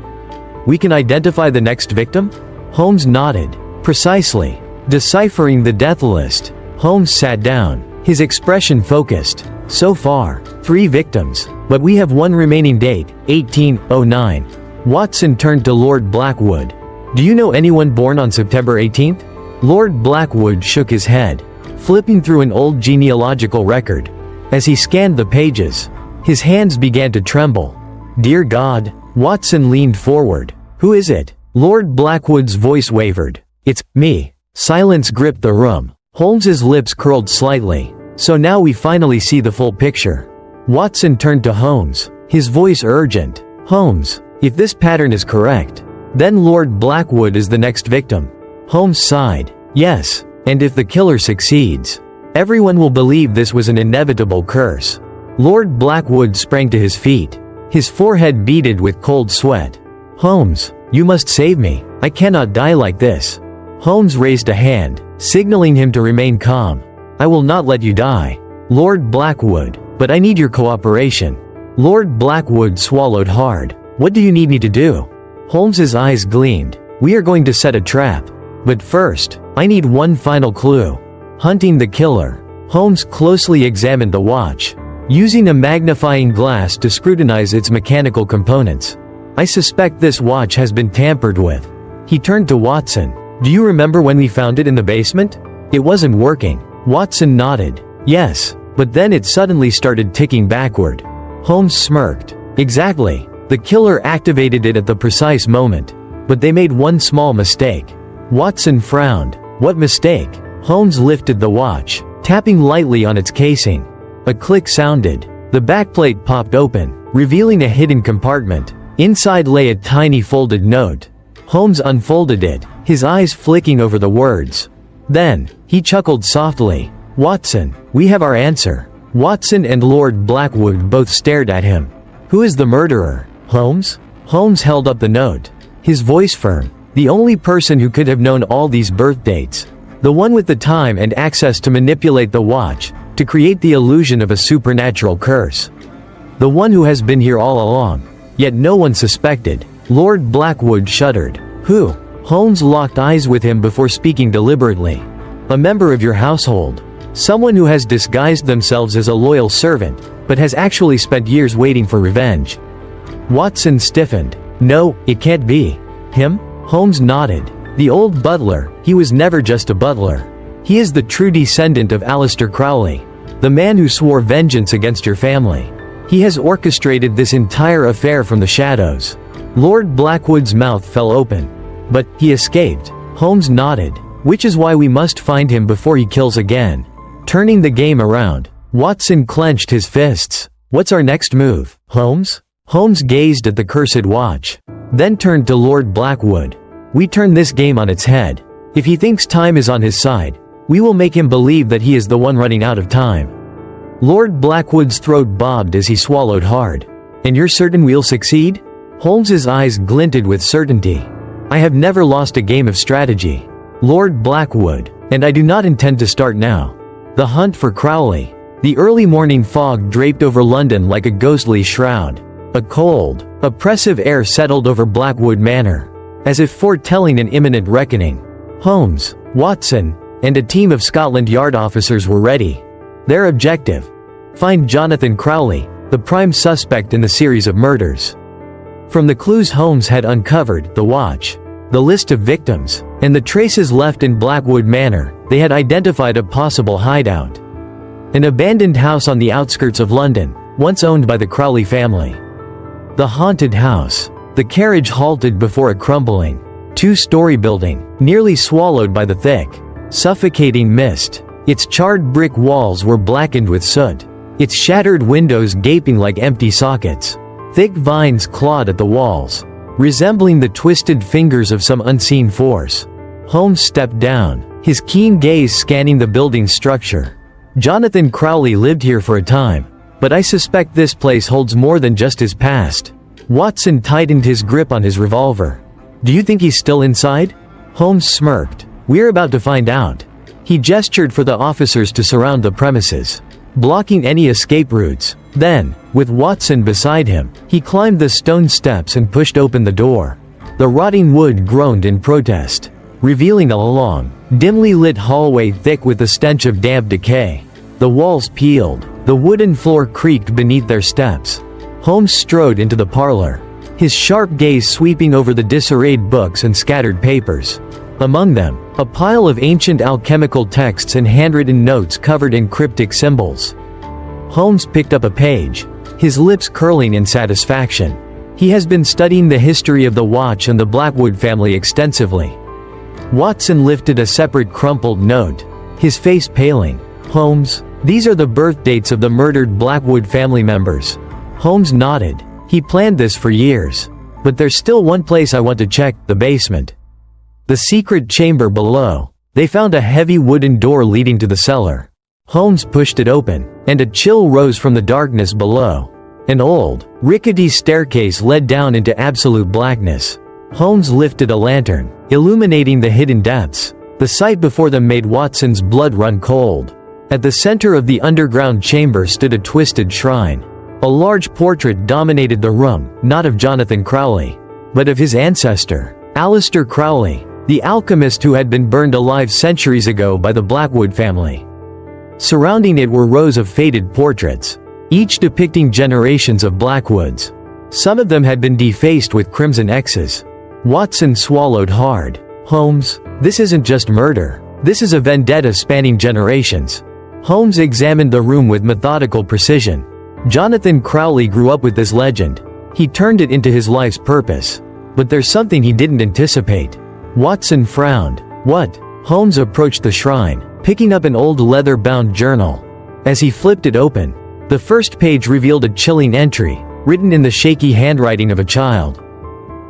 we can identify the next victim?" Holmes nodded. "Precisely. Deciphering the death list." Holmes sat down, his expression focused. "So far, 3 victims, but we have one remaining date, 1809. Watson turned to Lord Blackwood. "Do you know anyone born on September 18th? Lord Blackwood shook his head, flipping through an old genealogical record. As he scanned the pages, his hands began to tremble. "Dear God." Watson leaned forward. "Who is it?" Lord Blackwood's voice wavered. "It's me." Silence gripped the room. Holmes's lips curled slightly. "So now we finally see the full picture." Watson turned to Holmes, his voice urgent. "Holmes, if this pattern is correct, then Lord Blackwood is the next victim." Holmes sighed. "Yes, and if the killer succeeds, everyone will believe this was an inevitable curse." Lord Blackwood sprang to his feet, his forehead beaded with cold sweat. "Holmes, you must save me. I cannot die like this." Holmes raised a hand, signaling him to remain calm. "I will not let you die, Lord Blackwood, but I need your cooperation." Lord Blackwood swallowed hard. "What do you need me to do?" Holmes's eyes gleamed. "We are going to set a trap. But first, I need one final clue. Hunting the killer." Holmes closely examined the watch, using a magnifying glass to scrutinize its mechanical components. "I suspect this watch has been tampered with." He turned to Watson. "Do you remember when we found it in the basement? It wasn't working." Watson nodded. "Yes, but then it suddenly started ticking backward." Holmes smirked. "Exactly. The killer activated it at the precise moment. But they made one small mistake." Watson frowned. "What mistake?" Holmes lifted the watch, tapping lightly on its casing. A click sounded. The backplate popped open, revealing a hidden compartment. Inside lay a tiny folded note. Holmes unfolded it, his eyes flicking over the words. Then, he chuckled softly. "Watson, we have our answer." Watson and Lord Blackwood both stared at him. "Who is the murderer, Holmes?" Holmes held up the note, his voice firm. "The only person who could have known all these birth dates. The one with the time and access to manipulate the watch, to create the illusion of a supernatural curse. The one who has been here all along. Yet no one suspected." Lord Blackwood shuddered. "Who?" Holmes locked eyes with him before speaking deliberately. "A member of your household. Someone who has disguised themselves as a loyal servant, but has actually spent years waiting for revenge." Watson stiffened. "No, it can't be. Him?" Holmes nodded. "The old butler. He was never just a butler. He is the true descendant of Aleister Crowley, the man who swore vengeance against your family. He has orchestrated this entire affair from the shadows." Lord Blackwood's mouth fell open. "But, he escaped." Holmes nodded. "Which is why we must find him before he kills again." Turning the game around, Watson clenched his fists. "What's our next move, Holmes?" Holmes gazed at the cursed watch, then turned to Lord Blackwood. "We turn this game on its head. If he thinks time is on his side, we will make him believe that he is the one running out of time." Lord Blackwood's throat bobbed as he swallowed hard. "And you're certain we'll succeed?" Holmes's eyes glinted with certainty. "I have never lost a game of strategy, Lord Blackwood, and I do not intend to start now." The hunt for Crowley. The early morning fog draped over London like a ghostly shroud. A cold, oppressive air settled over Blackwood Manor, as if foretelling an imminent reckoning. Holmes, Watson, and a team of Scotland Yard officers were ready. Their objective: find Jonathan Crowley, the prime suspect in the series of murders. From the clues Holmes had uncovered, the watch, the list of victims, and the traces left in Blackwood Manor, they had identified a possible hideout. An abandoned house on the outskirts of London, once owned by the Crowley family. The haunted house. The carriage halted before a crumbling, two-story building, nearly swallowed by the thick, suffocating mist. Its charred brick walls were blackened with soot, its shattered windows gaping like empty sockets. Thick vines clawed at the walls, resembling the twisted fingers of some unseen force. Holmes stepped down, his keen gaze scanning the building's structure. "Jonathan Crowley lived here for a time, but I suspect this place holds more than just his past." Watson tightened his grip on his revolver. "Do you think he's still inside?" Holmes smirked. "We're about to find out." He gestured for the officers to surround the premises, blocking any escape routes. Then, with Watson beside him, he climbed the stone steps and pushed open the door. The rotting wood groaned in protest, revealing a long, dimly lit hallway thick with the stench of damp decay. The walls peeled, the wooden floor creaked beneath their steps. Holmes strode into the parlor, his sharp gaze sweeping over the disarrayed books and scattered papers. Among them, a pile of ancient alchemical texts and handwritten notes covered in cryptic symbols. Holmes picked up a page, his lips curling in satisfaction. He has been studying the history of the watch and the Blackwood family extensively. Watson lifted a separate crumpled note, his face paling. "Holmes, these are the birth dates of the murdered Blackwood family members." Holmes nodded. "He planned this for years. But there's still one place I want to check, the basement. The secret chamber below." They found a heavy wooden door leading to the cellar. Holmes pushed it open, and a chill rose from the darkness below. An old, rickety staircase led down into absolute blackness. Holmes lifted a lantern, illuminating the hidden depths. The sight before them made Watson's blood run cold. At the center of the underground chamber stood a twisted shrine. A large portrait dominated the room, not of Jonathan Crowley, but of his ancestor, Aleister Crowley, the alchemist who had been burned alive centuries ago by the Blackwood family. Surrounding it were rows of faded portraits, each depicting generations of Blackwoods. Some of them had been defaced with crimson X's. Watson swallowed hard. Holmes, this isn't just murder. This is a vendetta spanning generations. Holmes examined the room with methodical precision. Jonathan Crowley grew up with this legend. He turned it into his life's purpose. But there's something he didn't anticipate. Watson frowned. What? Holmes approached the shrine, picking up an old leather-bound journal. As he flipped it open, the first page revealed a chilling entry, written in the shaky handwriting of a child.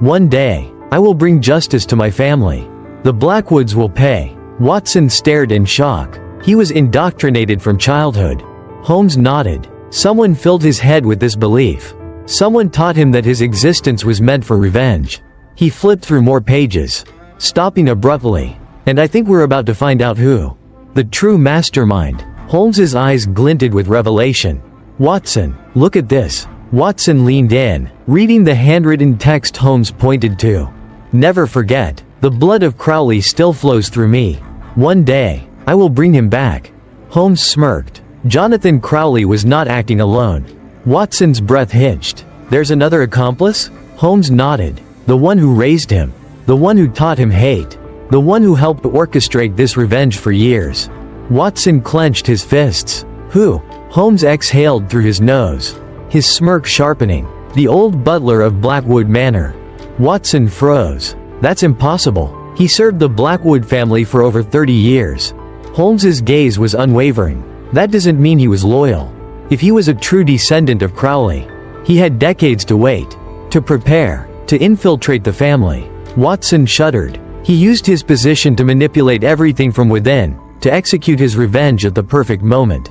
One day, I will bring justice to my family. The Blackwoods will pay. Watson stared in shock. He was indoctrinated from childhood. Holmes nodded. Someone filled his head with this belief. Someone taught him that his existence was meant for revenge. He flipped through more pages, stopping abruptly. And I think we're about to find out who. The true mastermind. Holmes's eyes glinted with revelation. Watson, look at this. Watson leaned in, reading the handwritten text Holmes pointed to. Never forget, the blood of Crowley still flows through me. One day, I will bring him back. Holmes smirked. Jonathan Crowley was not acting alone. Watson's breath hitched. There's another accomplice? Holmes nodded. The one who raised him. The one who taught him hate. The one who helped orchestrate this revenge for years. Watson clenched his fists. Who? Holmes exhaled through his nose, his smirk sharpening. The old butler of Blackwood Manor. Watson froze. That's impossible. He served the Blackwood family for over 30 years. Holmes's gaze was unwavering. That doesn't mean he was loyal. If he was a true descendant of Crowley, he had decades to wait, to prepare, to infiltrate the family. Watson shuddered. He used his position to manipulate everything from within, to execute his revenge at the perfect moment.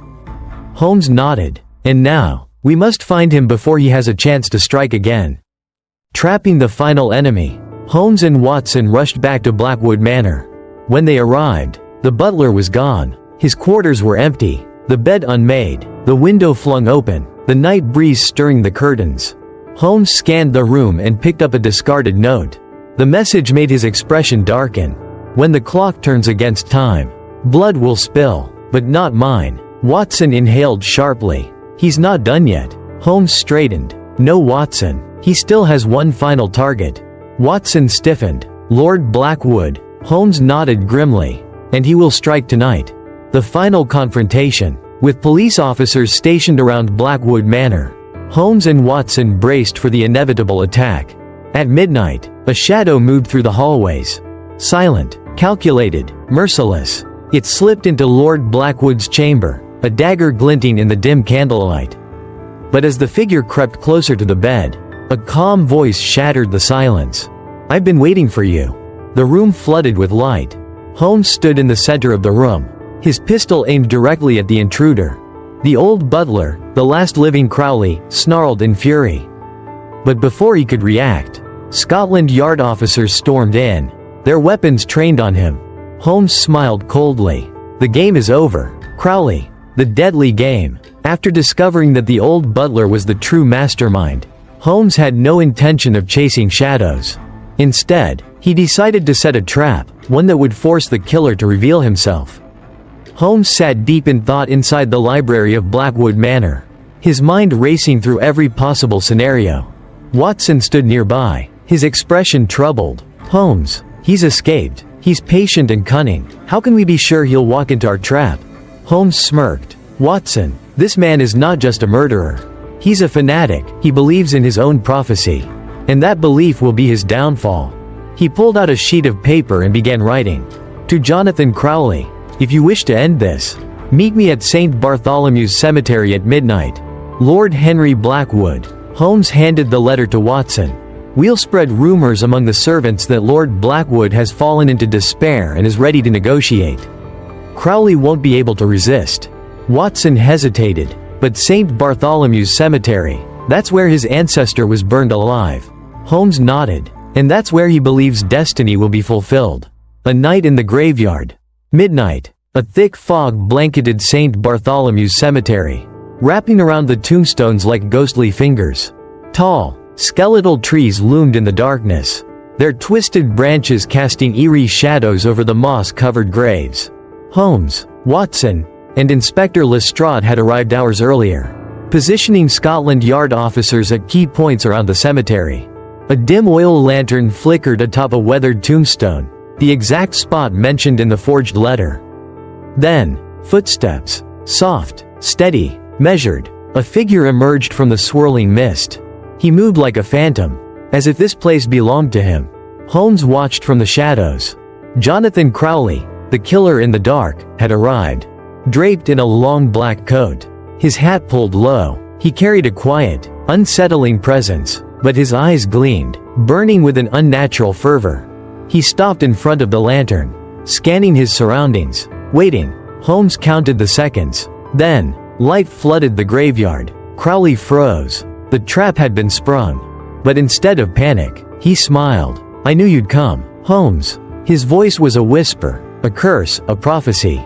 Holmes nodded. And now, we must find him before he has a chance to strike again. Trapping the final enemy, Holmes and Watson rushed back to Blackwood Manor. When they arrived, the butler was gone. His quarters were empty, the bed unmade, the window flung open, the night breeze stirring the curtains. Holmes scanned the room and picked up a discarded note. The message made his expression darken. When the clock turns against time, blood will spill, but not mine. Watson inhaled sharply. He's not done yet. Holmes straightened. No, Watson. He still has one final target. Watson stiffened. Lord Blackwood. Holmes nodded grimly. And he will strike tonight. The final confrontation. With police officers stationed around Blackwood Manor, Holmes and Watson braced for the inevitable attack. At midnight, a shadow moved through the hallways. Silent, calculated, merciless. It slipped into Lord Blackwood's chamber, a dagger glinting in the dim candlelight. But as the figure crept closer to the bed, a calm voice shattered the silence. I've been waiting for you. The room flooded with light. Holmes stood in the center of the room, his pistol aimed directly at the intruder. The old butler, the last living Crowley, snarled in fury. But before he could react, Scotland Yard officers stormed in, their weapons trained on him. Holmes smiled coldly. The game is over, Crowley. The deadly game. After discovering that the old butler was the true mastermind, Holmes had no intention of chasing shadows. Instead, he decided to set a trap, one that would force the killer to reveal himself. Holmes sat deep in thought inside the library of Blackwood Manor, his mind racing through every possible scenario. Watson stood nearby, his expression troubled. Holmes, he's escaped. He's patient and cunning. How can we be sure he'll walk into our trap? Holmes smirked. Watson, this man is not just a murderer. He's a fanatic. He believes in his own prophecy. And that belief will be his downfall. He pulled out a sheet of paper and began writing. To Jonathan Crowley, if you wish to end this, meet me at St. Bartholomew's Cemetery at midnight. Lord Henry Blackwood. Holmes handed the letter to Watson. We'll spread rumors among the servants that Lord Blackwood has fallen into despair and is ready to negotiate. Crowley won't be able to resist. Watson hesitated. But St. Bartholomew's Cemetery, That's where his ancestor was burned alive. Holmes nodded. And that's where he believes destiny will be fulfilled. A night in the graveyard. Midnight. A thick fog blanketed St. Bartholomew's Cemetery, wrapping around the tombstones like ghostly fingers. Tall, skeletal trees loomed in the darkness, their twisted branches casting eerie shadows over the moss-covered graves. Holmes, Watson, and Inspector Lestrade had arrived hours earlier, positioning Scotland Yard officers at key points around the cemetery. A dim oil lantern flickered atop a weathered tombstone, the exact spot mentioned in the forged letter. Then, footsteps, soft, steady, measured. A figure emerged from the swirling mist. He moved like a phantom, as if this place belonged to him. Holmes watched from the shadows. Jonathan Crowley, the killer in the dark, had arrived, draped in a long black coat, his hat pulled low. He carried a quiet, unsettling presence, but his eyes gleamed, burning with an unnatural fervor. He stopped in front of the lantern, scanning his surroundings. Waiting, Holmes counted the seconds. Then, light flooded the graveyard. Crowley froze. The trap had been sprung. But instead of panic, he smiled. "I knew you'd come, Holmes." His voice was a whisper, a curse, a prophecy.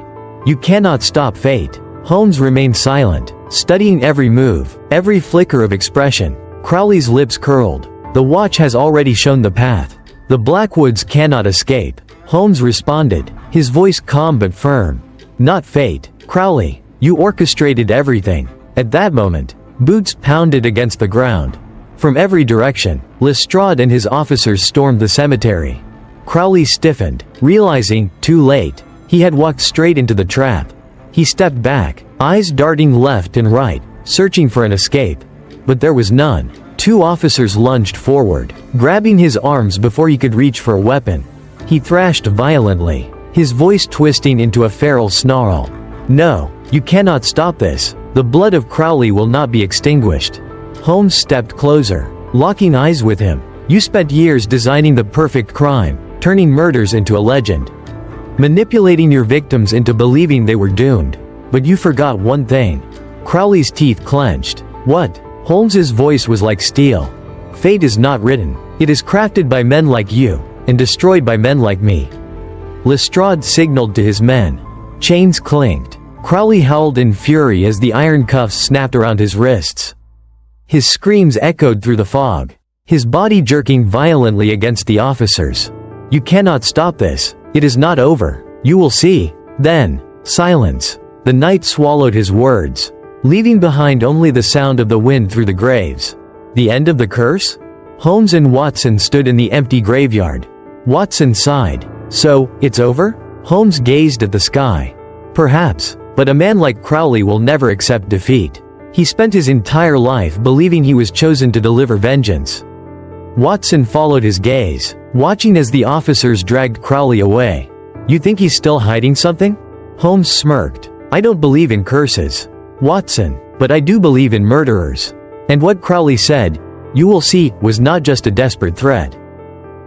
"You cannot stop fate." Holmes remained silent, studying every move, every flicker of expression. Crowley's lips curled. "The watch has already shown the path. The Blackwoods cannot escape." Holmes responded, his voice calm but firm. "Not fate, Crowley. You orchestrated everything." At that moment, boots pounded against the ground. From every direction, Lestrade and his officers stormed the cemetery. Crowley stiffened, realizing, too late, he had walked straight into the trap. He stepped back, eyes darting left and right, searching for an escape. But there was none. Two officers lunged forward, grabbing his arms before he could reach for a weapon. He thrashed violently, his voice twisting into a feral snarl. "No, you cannot stop this. The blood of Crowley will not be extinguished." Holmes stepped closer, locking eyes with him. "You spent years designing the perfect crime, turning murders into a legend, manipulating your victims into believing they were doomed. But you forgot one thing." Crowley's teeth clenched. "What?" Holmes's voice was like steel. "Fate is not written. It is crafted by men like you, and destroyed by men like me." Lestrade signaled to his men. Chains clinked. Crowley howled in fury as the iron cuffs snapped around his wrists. His screams echoed through the fog, his body jerking violently against the officers. "You cannot stop this. It is not over. You will see." Then, silence. The night swallowed his words, leaving behind only the sound of the wind through the graves. The end of the curse? Holmes and Watson stood in the empty graveyard. Watson sighed. "So, it's over?" Holmes gazed at the sky. "Perhaps, but a man like Crowley will never accept defeat. He spent his entire life believing he was chosen to deliver vengeance." Watson followed his gaze, watching as the officers dragged Crowley away. "You think he's still hiding something?" Holmes smirked. "I don't believe in curses, Watson, but I do believe in murderers." And what Crowley said, "You will see," was not just a desperate threat.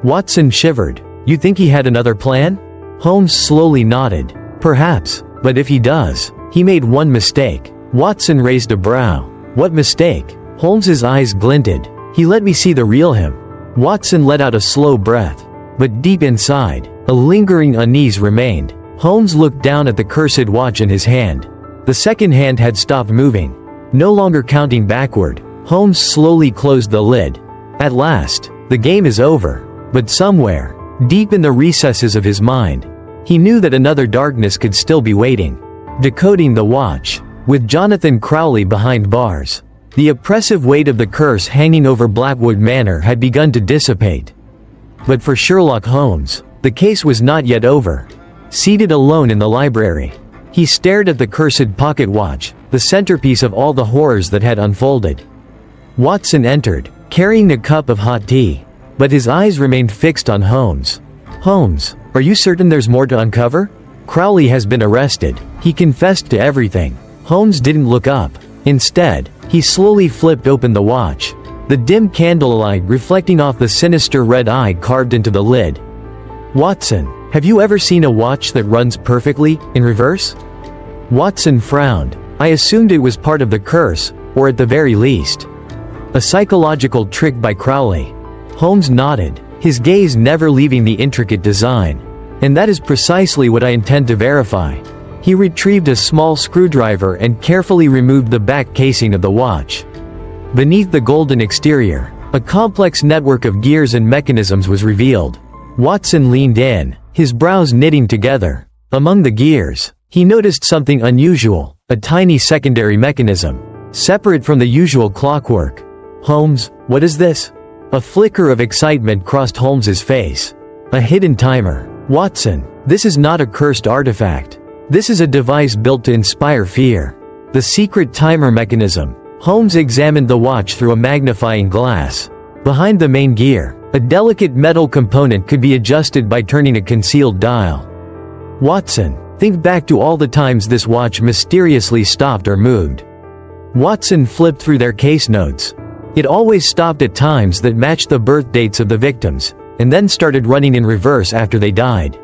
Watson shivered. "You think he had another plan?" Holmes slowly nodded. "Perhaps, but if he does, he made one mistake." Watson raised a brow. "What mistake?" Holmes's eyes glinted. "He let me see the real him." Watson let out a slow breath. But deep inside, a lingering unease remained. Holmes looked down at the cursed watch in his hand. The second hand had stopped moving. No longer counting backward, Holmes slowly closed the lid. At last, the game is over. But somewhere, deep in the recesses of his mind, he knew that another darkness could still be waiting. Decoding the watch. With Jonathan Crowley behind bars, the oppressive weight of the curse hanging over Blackwood Manor had begun to dissipate. But for Sherlock Holmes, the case was not yet over. Seated alone in the library, he stared at the cursed pocket watch, the centerpiece of all the horrors that had unfolded. Watson entered, carrying a cup of hot tea. But his eyes remained fixed on Holmes. "Holmes, are you certain there's more to uncover? Crowley has been arrested. He confessed to everything." Holmes didn't look up. Instead, he slowly flipped open the watch, the dim candlelight reflecting off the sinister red eye carved into the lid. "Watson, have you ever seen a watch that runs perfectly, in reverse?" Watson frowned. "I assumed it was part of the curse, or at the very least." A psychological trick by Crowley. Holmes nodded, his gaze never leaving the intricate design. And that is precisely what I intend to verify. He retrieved a small screwdriver and carefully removed the back casing of the watch. Beneath the golden exterior, a complex network of gears and mechanisms was revealed. Watson leaned in, his brows knitting together. Among the gears, he noticed something unusual, a tiny secondary mechanism, separate from the usual clockwork. "Holmes, what is this?" A flicker of excitement crossed Holmes's face. "A hidden timer. Watson, this is not a cursed artifact. This is a device built to inspire fear. The secret timer mechanism." Holmes examined the watch through a magnifying glass. Behind the main gear, a delicate metal component could be adjusted by turning a concealed dial. "Watson, think back to all the times this watch mysteriously stopped or moved." Watson flipped through their case notes. It always stopped at times that matched the birth dates of the victims, and then started running in reverse after they died.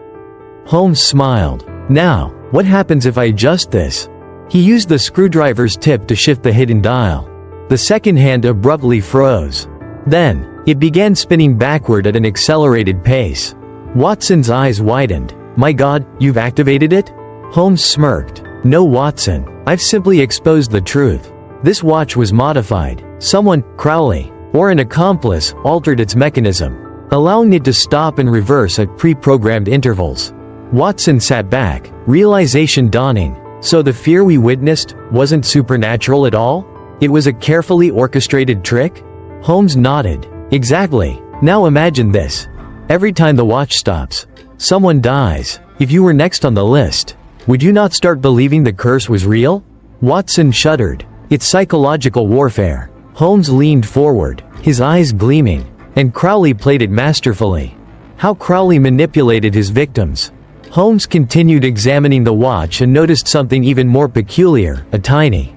Holmes smiled. "Now, what happens if I adjust this?" He used the screwdriver's tip to shift the hidden dial. The second hand abruptly froze. Then, it began spinning backward at an accelerated pace. Watson's eyes widened. "My God, you've activated it?" Holmes smirked. "No, Watson, I've simply exposed the truth. This watch was modified. Someone, Crowley, or an accomplice, altered its mechanism, allowing it to stop and reverse at pre-programmed intervals." Watson sat back, realization dawning. So the fear we witnessed wasn't supernatural at all? It was a carefully orchestrated trick? Holmes nodded. "Exactly. Now imagine this. Every time the watch stops, someone dies. If you were next on the list, would you not start believing the curse was real?" Watson shuddered. "It's psychological warfare." Holmes leaned forward, his eyes gleaming. And Crowley played it masterfully. How Crowley manipulated his victims. Holmes continued examining the watch and noticed something even more peculiar, a tiny,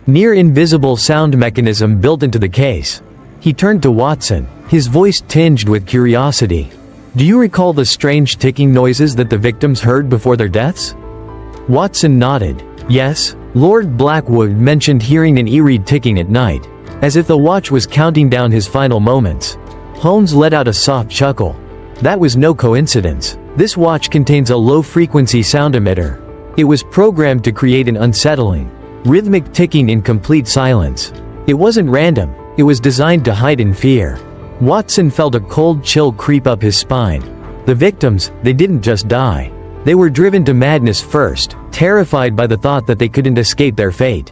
near-invisible sound mechanism built into the case. He turned to Watson, his voice tinged with curiosity. "Do you recall the strange ticking noises that the victims heard before their deaths?" Watson nodded. "Yes, Lord Blackwood mentioned hearing an eerie ticking at night, as if the watch was counting down his final moments." Holmes let out a soft chuckle. "That was no coincidence. This watch contains a low-frequency sound emitter. It was programmed to create an unsettling, rhythmic ticking in complete silence. It wasn't random, it was designed to heighten fear." Watson felt a cold chill creep up his spine. The victims, they didn't just die. They were driven to madness first, terrified by the thought that they couldn't escape their fate.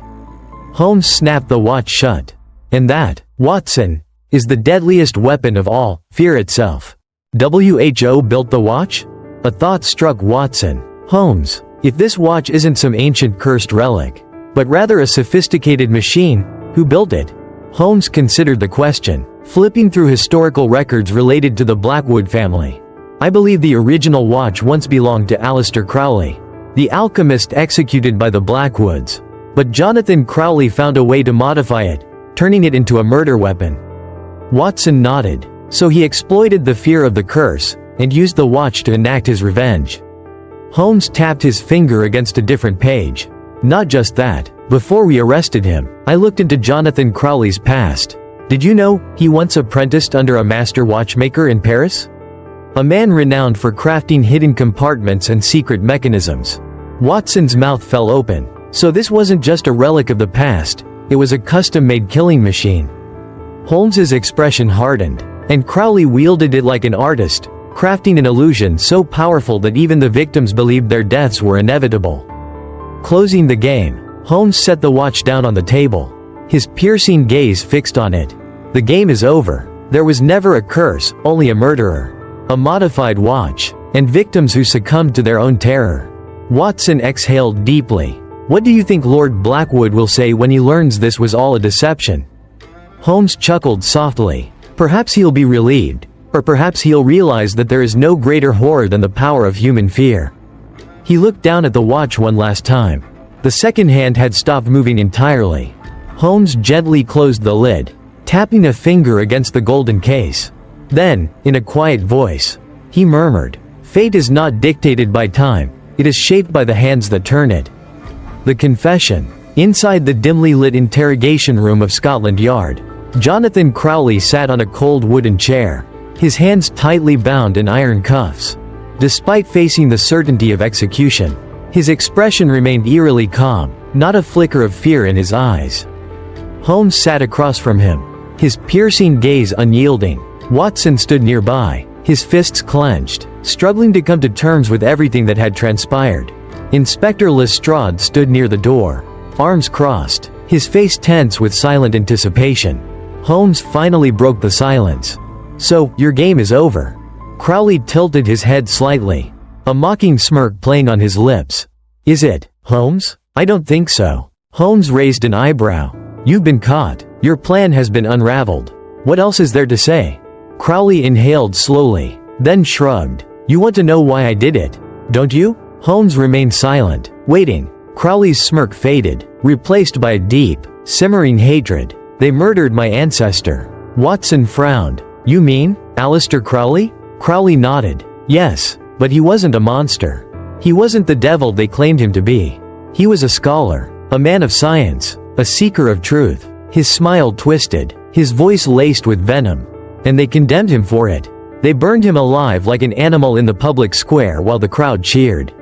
Holmes snapped the watch shut. "And that, Watson, is the deadliest weapon of all, fear itself. WHO built the watch?" A thought struck Watson. "Holmes, if this watch isn't some ancient cursed relic, but rather a sophisticated machine, who built it?" Holmes considered the question, flipping through historical records related to the Blackwood family. "I believe the original watch once belonged to Aleister Crowley, the alchemist executed by the Blackwoods. But Jonathan Crowley found a way to modify it, turning it into a murder weapon." Watson nodded. "So he exploited the fear of the curse, and used the watch to enact his revenge." Holmes tapped his finger against a different page. "Not just that. Before we arrested him, I looked into Jonathan Crowley's past. Did you know, he once apprenticed under a master watchmaker in Paris? A man renowned for crafting hidden compartments and secret mechanisms." Watson's mouth fell open. "So this wasn't just a relic of the past, it was a custom-made killing machine." Holmes's expression hardened. "And Crowley wielded it like an artist, crafting an illusion so powerful that even the victims believed their deaths were inevitable." Closing the game, Holmes set the watch down on the table, his piercing gaze fixed on it. "The game is over. There was never a curse, only a murderer, a modified watch, and victims who succumbed to their own terror." Watson exhaled deeply. "What do you think Lord Blackwood will say when he learns this was all a deception?" Holmes chuckled softly. "Perhaps he'll be relieved. Or perhaps he'll realize that there is no greater horror than the power of human fear." He looked down at the watch one last time. The second hand had stopped moving entirely. Holmes gently closed the lid, tapping a finger against the golden case. Then, in a quiet voice, he murmured, "Fate is not dictated by time, it is shaped by the hands that turn it." The confession. Inside the dimly lit interrogation room of Scotland Yard, Jonathan Crowley sat on a cold wooden chair, his hands tightly bound in iron cuffs. Despite facing the certainty of execution, his expression remained eerily calm, not a flicker of fear in his eyes. Holmes sat across from him, his piercing gaze unyielding. Watson stood nearby, his fists clenched, struggling to come to terms with everything that had transpired. Inspector Lestrade stood near the door, arms crossed, his face tense with silent anticipation. Holmes finally broke the silence. "So, your game is over." Crowley tilted his head slightly, a mocking smirk playing on his lips. "Is it, Holmes? I don't think so." Holmes raised an eyebrow. "You've been caught. Your plan has been unraveled. What else is there to say?" Crowley inhaled slowly, then shrugged. "You want to know why I did it, don't you?" Holmes remained silent, waiting. Crowley's smirk faded, replaced by a deep, simmering hatred. "They murdered my ancestor." Watson frowned. "You mean, Aleister Crowley?" Crowley nodded. "Yes, but he wasn't a monster. He wasn't the devil they claimed him to be. He was a scholar, a man of science, a seeker of truth." His smile twisted, his voice laced with venom. "And they condemned him for it. They burned him alive like an animal in the public square while the crowd cheered."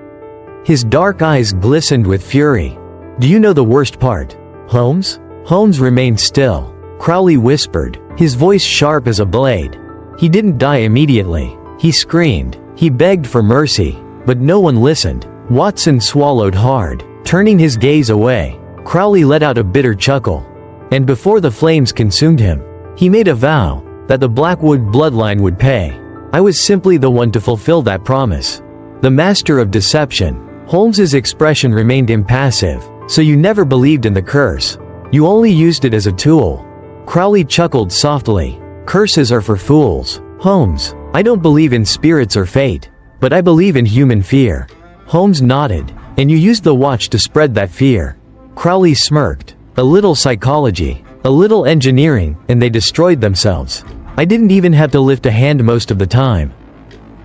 His dark eyes glistened with fury. "Do you know the worst part, Holmes?" Holmes remained still. Crowley whispered, his voice sharp as a blade. "He didn't die immediately. He screamed. He begged for mercy. But no one listened." Watson swallowed hard, turning his gaze away. Crowley let out a bitter chuckle. "And before the flames consumed him, he made a vow that the Blackwood bloodline would pay. I was simply the one to fulfill that promise. The master of deception." Holmes's expression remained impassive. "So you never believed in the curse. You only used it as a tool." Crowley chuckled softly. "Curses are for fools, Holmes. I don't believe in spirits or fate, but I believe in human fear." Holmes nodded. "And you used the watch to spread that fear." Crowley smirked. "A little psychology, a little engineering, and they destroyed themselves. I didn't even have to lift a hand most of the time."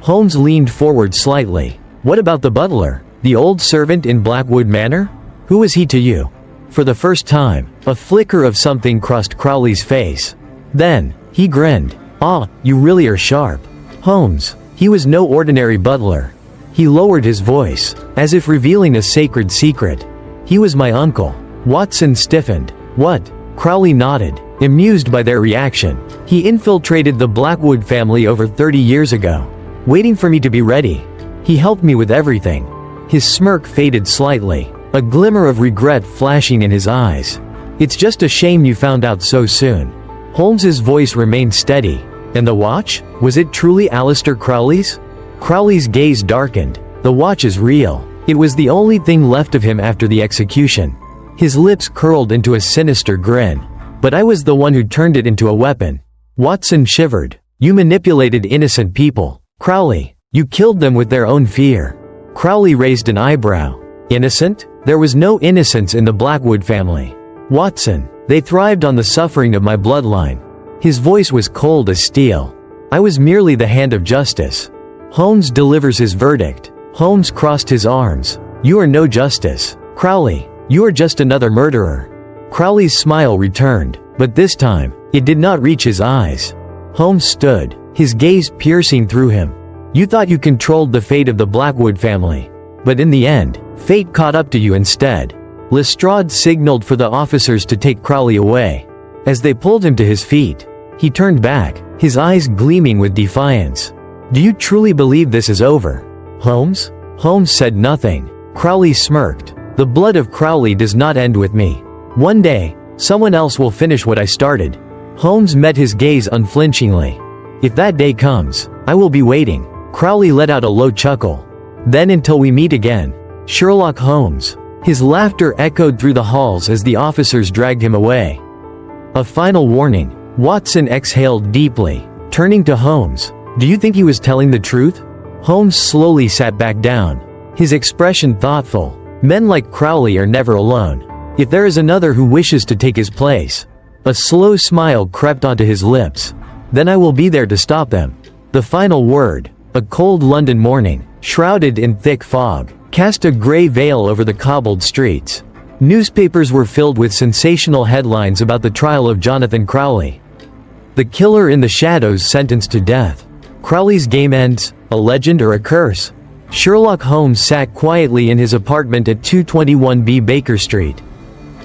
Holmes leaned forward slightly. "What about the butler? The old servant in Blackwood Manor? Who was he to you?" For the first time, a flicker of something crossed Crowley's face. Then, he grinned. "Ah, you really are sharp, Holmes. He was no ordinary butler." He lowered his voice, as if revealing a sacred secret. "He was my uncle." Watson stiffened. "What?" Crowley nodded, amused by their reaction. "He infiltrated the Blackwood family over 30 years ago, waiting for me to be ready. He helped me with everything." His smirk faded slightly, a glimmer of regret flashing in his eyes. "It's just a shame you found out so soon." Holmes's voice remained steady. "And the watch? Was it truly Aleister Crowley's?" Crowley's gaze darkened. "The watch is real. It was the only thing left of him after the execution." His lips curled into a sinister grin. "But I was the one who turned it into a weapon." Watson shivered. "You manipulated innocent people, Crowley. You killed them with their own fear." Crowley raised an eyebrow. "Innocent? There was no innocence in the Blackwood family, Watson. They thrived on the suffering of my bloodline." His voice was cold as steel. "I was merely the hand of justice." Holmes delivers his verdict. Holmes crossed his arms. "You are no justice, Crowley. You are just another murderer." Crowley's smile returned, but this time, it did not reach his eyes. Holmes stood, his gaze piercing through him. "You thought you controlled the fate of the Blackwood family. But in the end, fate caught up to you instead." Lestrade signaled for the officers to take Crowley away. As they pulled him to his feet, he turned back, his eyes gleaming with defiance. "Do you truly believe this is over, Holmes?" Holmes said nothing. Crowley smirked. "The blood of Crowley does not end with me. One day, someone else will finish what I started." Holmes met his gaze unflinchingly. "If that day comes, I will be waiting." Crowley let out a low chuckle. "Then until we meet again, Sherlock Holmes." His laughter echoed through the halls as the officers dragged him away. A final warning. Watson exhaled deeply, turning to Holmes. "Do you think he was telling the truth?" Holmes slowly sat back down, his expression thoughtful. "Men like Crowley are never alone. If there is another who wishes to take his place." A slow smile crept onto his lips. "Then I will be there to stop them." The final word. A cold London morning, shrouded in thick fog, cast a gray veil over the cobbled streets. Newspapers were filled with sensational headlines about the trial of Jonathan Crowley. The killer in the shadows sentenced to death. Crowley's game ends, a legend or a curse? Sherlock Holmes sat quietly in his apartment at 221B Baker Street.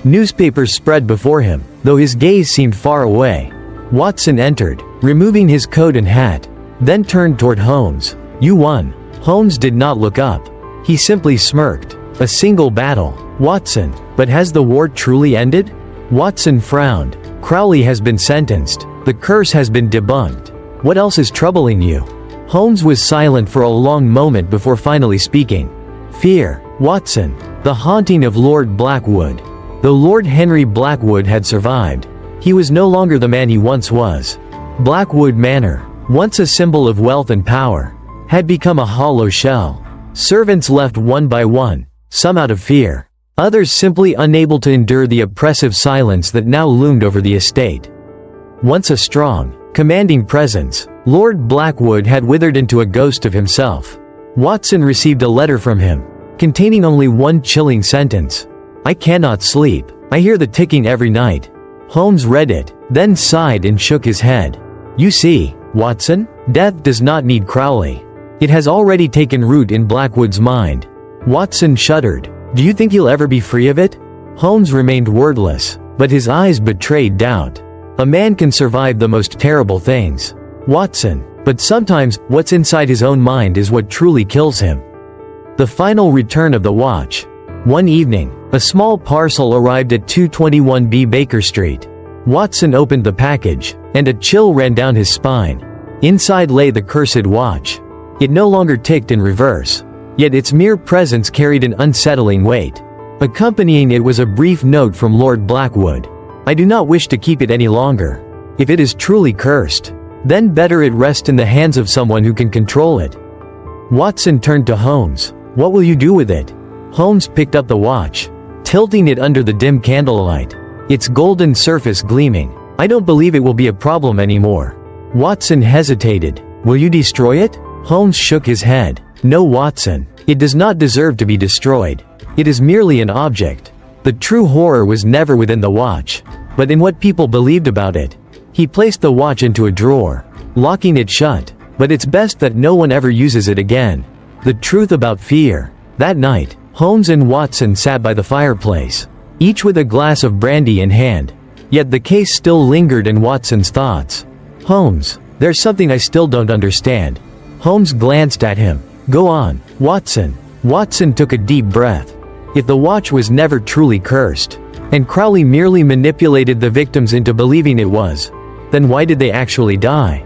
Newspapers spread before him, though his gaze seemed far away. Watson entered, removing his coat and hat, then turned toward Holmes. "You won." Holmes did not look up. He simply smirked. "A single battle, Watson. But has the war truly ended?" Watson frowned. "Crowley has been sentenced. The curse has been debunked. What else is troubling you?" Holmes was silent for a long moment before finally speaking. "Fear, Watson. The haunting of Lord Blackwood." Though Lord Henry Blackwood had survived, he was no longer the man he once was. Blackwood Manor, once a symbol of wealth and power, had become a hollow shell. Servants left one by one, some out of fear, others simply unable to endure the oppressive silence that now loomed over the estate. Once a strong, commanding presence, Lord Blackwood had withered into a ghost of himself. Watson received a letter from him, containing only one chilling sentence. "I cannot sleep. I hear the ticking every night." Holmes read it, then sighed and shook his head. "You see, Watson, death does not need Crowley. It has already taken root in Blackwood's mind." Watson shuddered. "Do you think he'll ever be free of it?" Holmes remained wordless, but his eyes betrayed doubt. "A man can survive the most terrible things, Watson, but sometimes, what's inside his own mind is what truly kills him." The final return of the watch. One evening, a small parcel arrived at 221B Baker Street. Watson opened the package, and a chill ran down his spine. Inside lay the cursed watch. It no longer ticked in reverse, yet its mere presence carried an unsettling weight. Accompanying it was a brief note from Lord Blackwood. "I do not wish to keep it any longer. If it is truly cursed, then better it rest in the hands of someone who can control it." Watson turned to Holmes. "What will you do with it?" Holmes picked up the watch, tilting it under the dim candlelight, its golden surface gleaming. "I don't believe it will be a problem anymore." Watson hesitated. "Will you destroy it?" Holmes shook his head. "No, Watson. It does not deserve to be destroyed. It is merely an object. The true horror was never within the watch, but in what people believed about it." He placed the watch into a drawer, locking it shut. "But it's best that no one ever uses it again." The truth about fear. That night, Holmes and Watson sat by the fireplace, each with a glass of brandy in hand. Yet the case still lingered in Watson's thoughts. "Holmes, there's something I still don't understand." Holmes glanced at him. "Go on, Watson." Watson took a deep breath. "If the watch was never truly cursed, and Crowley merely manipulated the victims into believing it was, then why did they actually die?"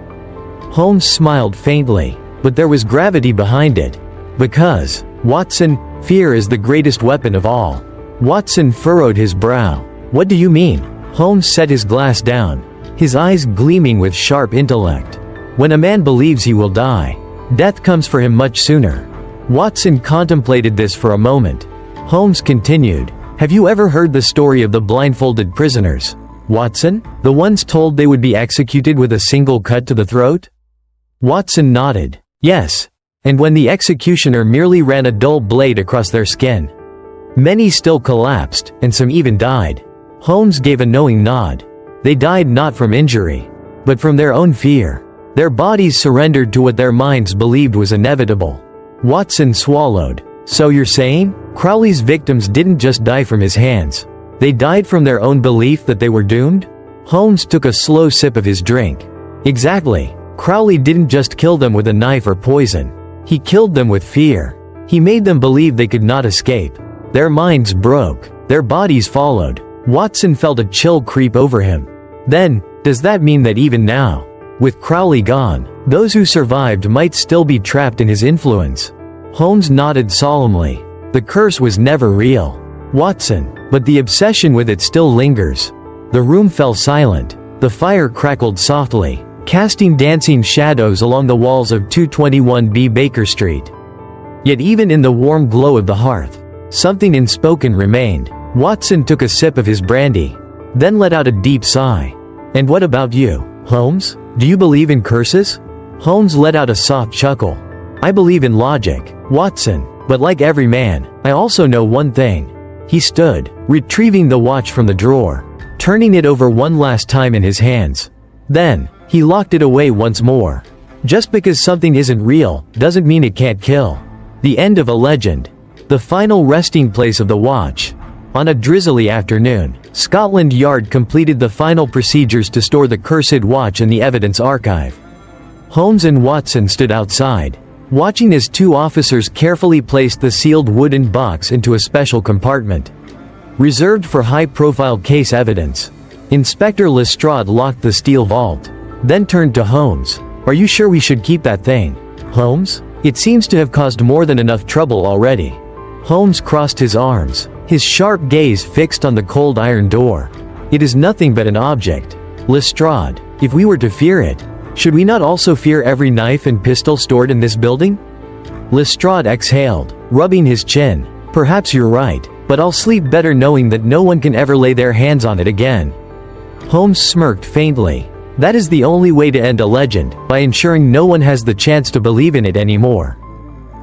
Holmes smiled faintly, but there was gravity behind it. "Because, Watson, fear is the greatest weapon of all." Watson furrowed his brow. "What do you mean?" Holmes set his glass down, his eyes gleaming with sharp intellect. "When a man believes he will die, death comes for him much sooner." Watson contemplated this for a moment. Holmes continued, "Have you ever heard the story of the blindfolded prisoners, Watson? The ones told they would be executed with a single cut to the throat?" Watson nodded. "Yes. And when the executioner merely ran a dull blade across their skin, many still collapsed, and some even died." Holmes gave a knowing nod. "They died not from injury, but from their own fear. Their bodies surrendered to what their minds believed was inevitable." Watson swallowed. "So you're saying, Crowley's victims didn't just die from his hands. They died from their own belief that they were doomed?" Holmes took a slow sip of his drink. "Exactly. Crowley didn't just kill them with a knife or poison. He killed them with fear. He made them believe they could not escape. Their minds broke. Their bodies followed." Watson felt a chill creep over him. "Then, does that mean that even now, with Crowley gone, those who survived might still be trapped in his influence?" Holmes nodded solemnly. "The curse was never real, Watson, but the obsession with it still lingers." The room fell silent. The fire crackled softly, casting dancing shadows along the walls of 221B Baker Street. Yet even in the warm glow of the hearth, something unspoken remained. Watson took a sip of his brandy, then let out a deep sigh. "And what about you, Holmes? Do you believe in curses?" Holmes let out a soft chuckle. "I believe in logic, Watson, but like every man, I also know one thing." He stood, retrieving the watch from the drawer, turning it over one last time in his hands. Then, he locked it away once more. Just because something isn't real, doesn't mean it can't kill. The end of a legend. The final resting place of the watch. On a drizzly afternoon, Scotland Yard completed the final procedures to store the cursed watch in the evidence archive. Holmes and Watson stood outside, watching as two officers carefully placed the sealed wooden box into a special compartment, reserved for high-profile case evidence. Inspector Lestrade locked the steel vault, then turned to Holmes. "Are you sure we should keep that thing, Holmes? It seems to have caused more than enough trouble already." Holmes crossed his arms, his sharp gaze fixed on the cold iron door. "It is nothing but an object. Lestrade, if we were to fear it, should we not also fear every knife and pistol stored in this building?" Lestrade exhaled, rubbing his chin. "Perhaps you're right, but I'll sleep better knowing that no one can ever lay their hands on it again." Holmes smirked faintly. That is the only way to end a legend, by ensuring no one has the chance to believe in it anymore.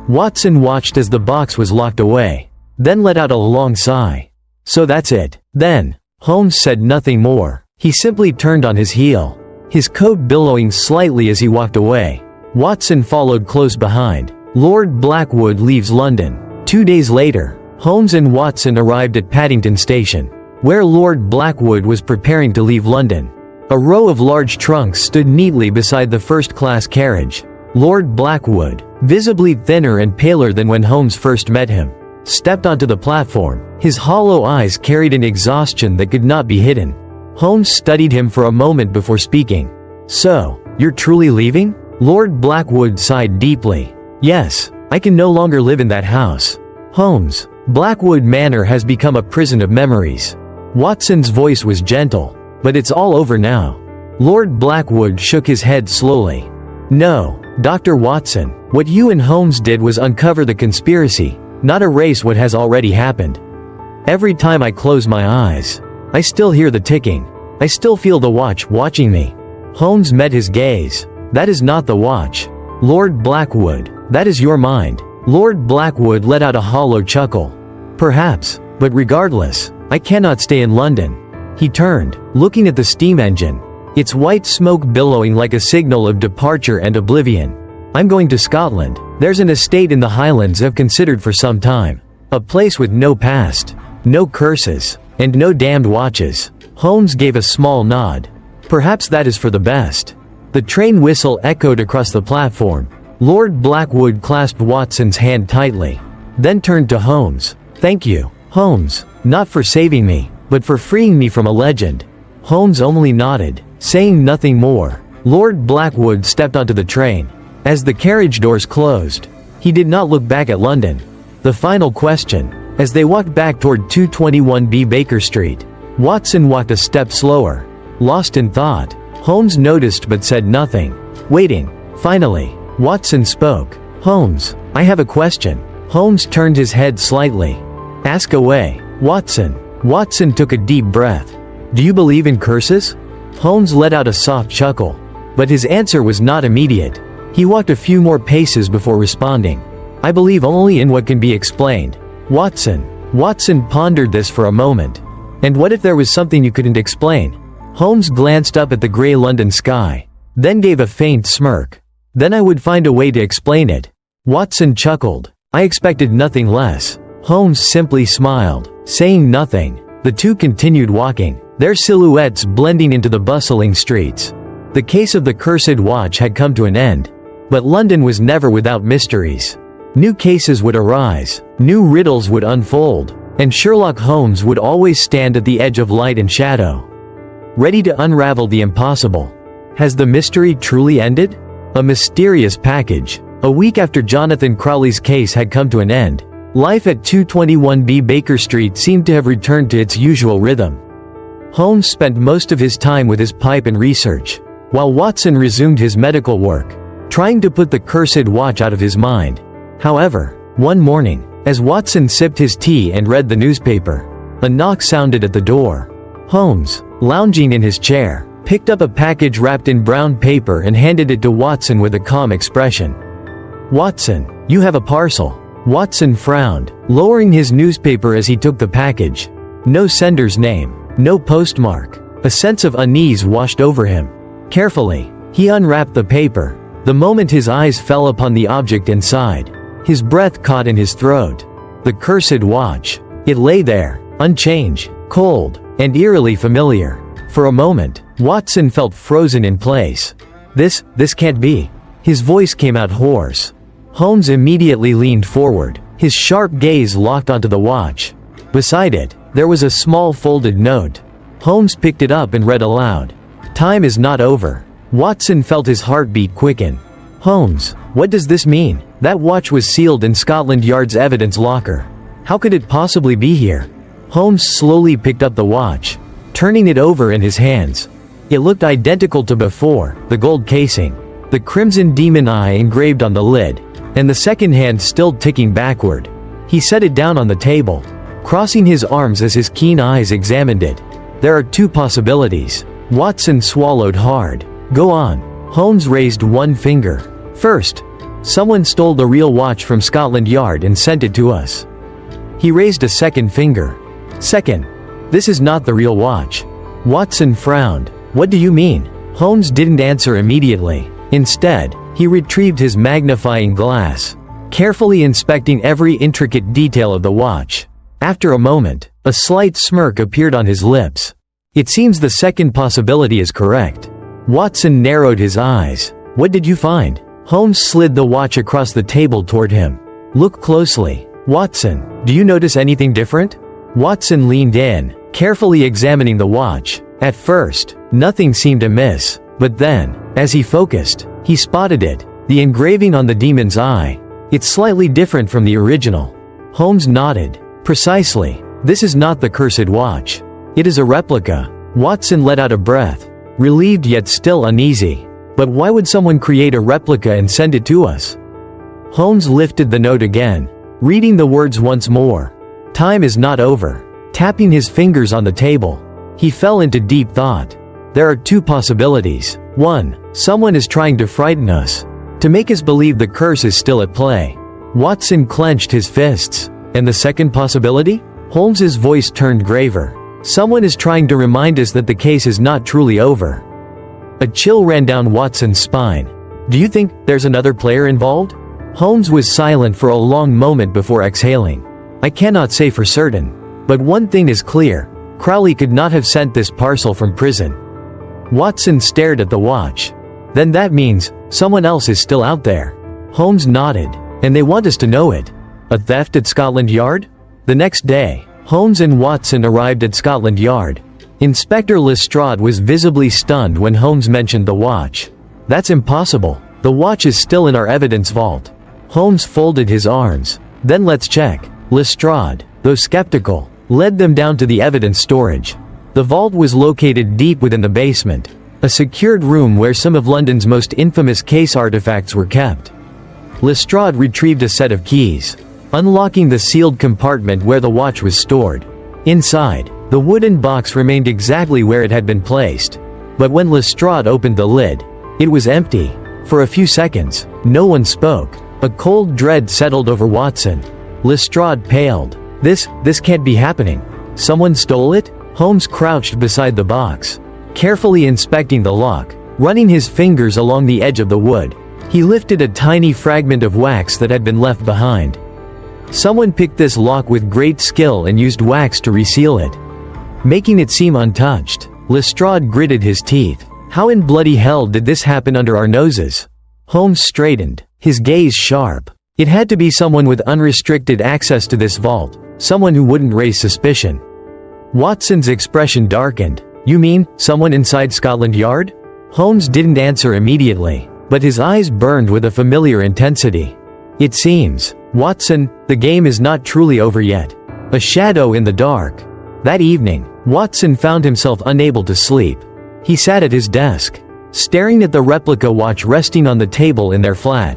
Watson watched as the box was locked away, then let out a long sigh. "So that's it, then." Holmes said nothing more. He simply turned on his heel, his coat billowing slightly as he walked away. Watson followed close behind. Lord Blackwood leaves London. 2 days later, Holmes and Watson arrived at Paddington Station, where Lord Blackwood was preparing to leave London. A row of large trunks stood neatly beside the first-class carriage. Lord Blackwood, visibly thinner and paler than when Holmes first met him, stepped onto the platform. His hollow eyes carried an exhaustion that could not be hidden. Holmes studied him for a moment before speaking. "So, you're truly leaving?" Lord Blackwood sighed deeply. "Yes, I can no longer live in that house. Holmes, Blackwood Manor has become a prison of memories." Watson's voice was gentle. "But it's all over now." Lord Blackwood shook his head slowly. "No, Dr. Watson, what you and Holmes did was uncover the conspiracy, not erase what has already happened. Every time I close my eyes, I still hear the ticking. I still feel the watch watching me." Holmes met his gaze. "That is not the watch, Lord Blackwood. That is your mind." Lord Blackwood let out a hollow chuckle. "Perhaps, but regardless, I cannot stay in London." He turned, looking at the steam engine, its white smoke billowing like a signal of departure and oblivion. "I'm going to Scotland. There's an estate in the Highlands I've considered for some time. A place with no past, no curses, and no damned watches." Holmes gave a small nod. "Perhaps that is for the best." The train whistle echoed across the platform. Lord Blackwood clasped Watson's hand tightly, then turned to Holmes. "Thank you, Holmes, not for saving me, but for freeing me from a legend." Holmes only nodded, saying nothing more. Lord Blackwood stepped onto the train. As the carriage doors closed, he did not look back at London. The final question. As they walked back toward 221B Baker Street, Watson walked a step slower, lost in thought. Holmes noticed but said nothing, waiting. Finally, Watson spoke. "Holmes, I have a question." Holmes turned his head slightly. "Ask away, Watson." Watson took a deep breath. "Do you believe in curses?" Holmes let out a soft chuckle. But his answer was not immediate. He walked a few more paces before responding. "I believe only in what can be explained, Watson." Watson pondered this for a moment. "And what if there was something you couldn't explain?" Holmes glanced up at the gray London sky, then gave a faint smirk. "Then I would find a way to explain it." Watson chuckled. "I expected nothing less." Holmes simply smiled, saying nothing. The two continued walking, their silhouettes blending into the bustling streets. The case of the cursed watch had come to an end. But London was never without mysteries. New cases would arise, new riddles would unfold, and Sherlock Holmes would always stand at the edge of light and shadow, ready to unravel the impossible. Has the mystery truly ended? A mysterious package. A week after Jonathan Crowley's case had come to an end, life at 221B Baker Street seemed to have returned to its usual rhythm. Holmes spent most of his time with his pipe and research, while Watson resumed his medical work, trying to put the cursed watch out of his mind. However, one morning, as Watson sipped his tea and read the newspaper, a knock sounded at the door. Holmes, lounging in his chair, picked up a package wrapped in brown paper and handed it to Watson with a calm expression. "Watson, you have a parcel." Watson frowned, lowering his newspaper as he took the package. No sender's name, no postmark. A sense of unease washed over him. Carefully, he unwrapped the paper. The moment his eyes fell upon the object inside, his breath caught in his throat. The cursed watch. It lay there, unchanged, cold, and eerily familiar. For a moment, Watson felt frozen in place. This can't be. His voice came out hoarse. Holmes immediately leaned forward, his sharp gaze locked onto the watch. Beside it, there was a small folded note. Holmes picked it up and read aloud. "Time is not over." Watson felt his heartbeat quicken. "Holmes, what does this mean? That watch was sealed in Scotland Yard's evidence locker. How could it possibly be here?" Holmes slowly picked up the watch, turning it over in his hands. It looked identical to before, the gold casing, the crimson demon eye engraved on the lid, and the second hand still ticking backward. He set it down on the table, crossing his arms as his keen eyes examined it. "There are two possibilities." Watson swallowed hard. "Go on." Holmes raised one finger. "First, someone stole the real watch from Scotland Yard and sent it to us." He raised a second finger. "Second, this is not the real watch." Watson frowned. "What do you mean?" Holmes didn't answer immediately. Instead, he retrieved his magnifying glass, carefully inspecting every intricate detail of the watch. After a moment, a slight smirk appeared on his lips. "It seems the second possibility is correct." Watson narrowed his eyes. "What did you find?" Holmes slid the watch across the table toward him. "Look closely. Watson, do you notice anything different?" Watson leaned in, carefully examining the watch. At first, nothing seemed amiss, but then, as he focused, he spotted it, the engraving on the demon's eye. "It's slightly different from the original." Holmes nodded. "Precisely. This is not the cursed watch. It is a replica." Watson let out a breath, relieved yet still uneasy. "But why would someone create a replica and send it to us?" Holmes lifted the note again, reading the words once more. "Time is not over." Tapping his fingers on the table, he fell into deep thought. "There are two possibilities. One, someone is trying to frighten us, to make us believe the curse is still at play." Watson clenched his fists. "And the second possibility?" Holmes's voice turned graver. "Someone is trying to remind us that the case is not truly over." A chill ran down Watson's spine. "Do you think there's another player involved?" Holmes was silent for a long moment before exhaling. "I cannot say for certain. But one thing is clear. Crowley could not have sent this parcel from prison." Watson stared at the watch. "Then that means someone else is still out there." Holmes nodded. "And they want us to know it." "A theft at Scotland Yard?" The next day, Holmes and Watson arrived at Scotland Yard. Inspector Lestrade was visibly stunned when Holmes mentioned the watch. "That's impossible. The watch is still in our evidence vault." Holmes folded his arms. "Then let's check." Lestrade, though skeptical, led them down to the evidence storage. The vault was located deep within the basement, a secured room where some of London's most infamous case artifacts were kept. Lestrade retrieved a set of keys, unlocking the sealed compartment where the watch was stored. Inside, the wooden box remained exactly where it had been placed. But when Lestrade opened the lid, it was empty. For a few seconds, no one spoke. A cold dread settled over Watson. Lestrade paled. This can't be happening. Someone stole it?" Holmes crouched beside the box, carefully inspecting the lock, running his fingers along the edge of the wood. He lifted a tiny fragment of wax that had been left behind. Someone picked this lock with great skill and used wax to reseal it, making it seem untouched. Lestrade gritted his teeth. "How in bloody hell did this happen under our noses?" Holmes straightened, his gaze sharp. It had to be someone with unrestricted access to this vault, someone who wouldn't raise suspicion. Watson's expression darkened. "You mean, someone inside Scotland Yard?" Holmes didn't answer immediately, but his eyes burned with a familiar intensity. "It seems, Watson, the game is not truly over yet." A shadow in the dark. That evening, Watson found himself unable to sleep. He sat at his desk, staring at the replica watch resting on the table in their flat.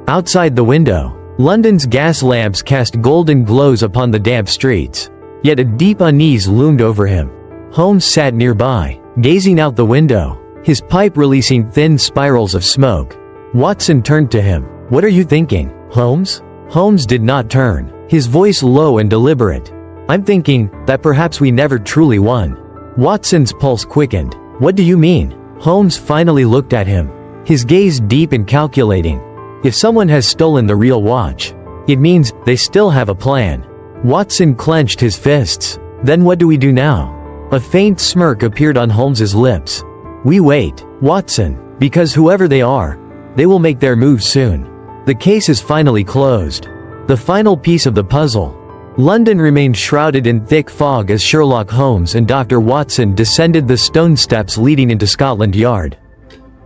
Outside the window, London's gas lamps cast golden glows upon the damp streets. Yet a deep unease loomed over him. Holmes sat nearby, gazing out the window, his pipe releasing thin spirals of smoke. Watson turned to him. "What are you thinking, Holmes?" Holmes did not turn, his voice low and deliberate. "I'm thinking that perhaps we never truly won." Watson's pulse quickened. "What do you mean?" Holmes finally looked at him, his gaze deep and calculating. "If someone has stolen the real watch, it means they still have a plan." Watson clenched his fists. "Then what do we do now?" A faint smirk appeared on Holmes's lips. "We wait, Watson, because whoever they are, they will make their move soon. The case is finally closed." The final piece of the puzzle. London remained shrouded in thick fog as Sherlock Holmes and Dr. Watson descended the stone steps leading into Scotland Yard.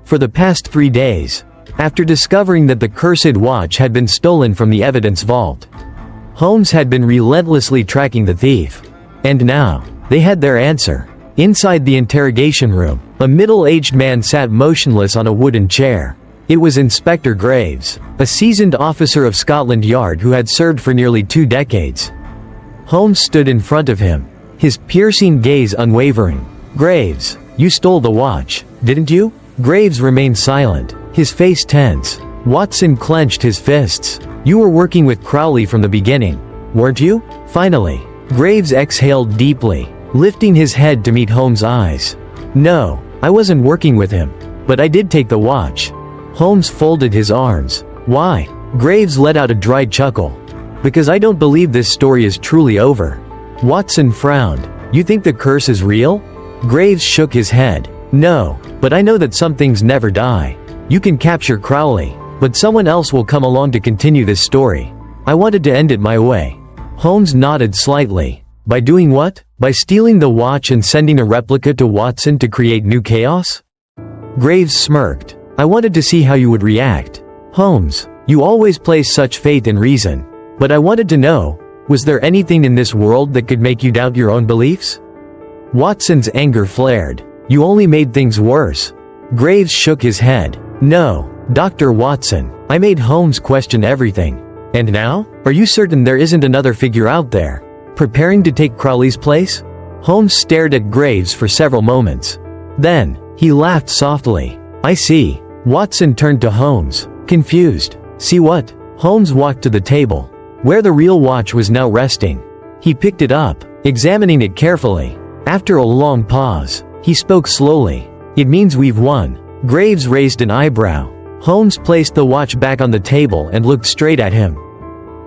For the past 3 days, after discovering that the cursed watch had been stolen from the evidence vault, Holmes had been relentlessly tracking the thief. And now, they had their answer. Inside the interrogation room, a middle-aged man sat motionless on a wooden chair. It was Inspector Graves, a seasoned officer of Scotland Yard who had served for nearly 2 decades. Holmes stood in front of him, his piercing gaze unwavering. "Graves, you stole the watch, didn't you?" Graves remained silent, his face tense. Watson clenched his fists. "You were working with Crowley from the beginning, weren't you?" Finally, Graves exhaled deeply, lifting his head to meet Holmes' eyes. "No, I wasn't working with him, but I did take the watch." Holmes folded his arms. "Why?" Graves let out a dry chuckle. "Because I don't believe this story is truly over." Watson frowned. "You think the curse is real?" Graves shook his head. "No, but I know that some things never die. You can capture Crowley, but someone else will come along to continue this story. I wanted to end it my way." Holmes nodded slightly. "By doing what? By stealing the watch and sending a replica to Watson to create new chaos?" Graves smirked. "I wanted to see how you would react. Holmes, you always place such faith in reason. But I wanted to know, was there anything in this world that could make you doubt your own beliefs?" Watson's anger flared. "You only made things worse." Graves shook his head. "No, Dr. Watson, I made Holmes question everything. And now? Are you certain there isn't another figure out there, preparing to take Crowley's place?" Holmes stared at Graves for several moments. Then, he laughed softly. "I see." Watson turned to Holmes, confused. "See what?" Holmes walked to the table, where the real watch was now resting. He picked it up, examining it carefully. After a long pause, he spoke slowly. "It means we've won." Graves raised an eyebrow. Holmes placed the watch back on the table and looked straight at him.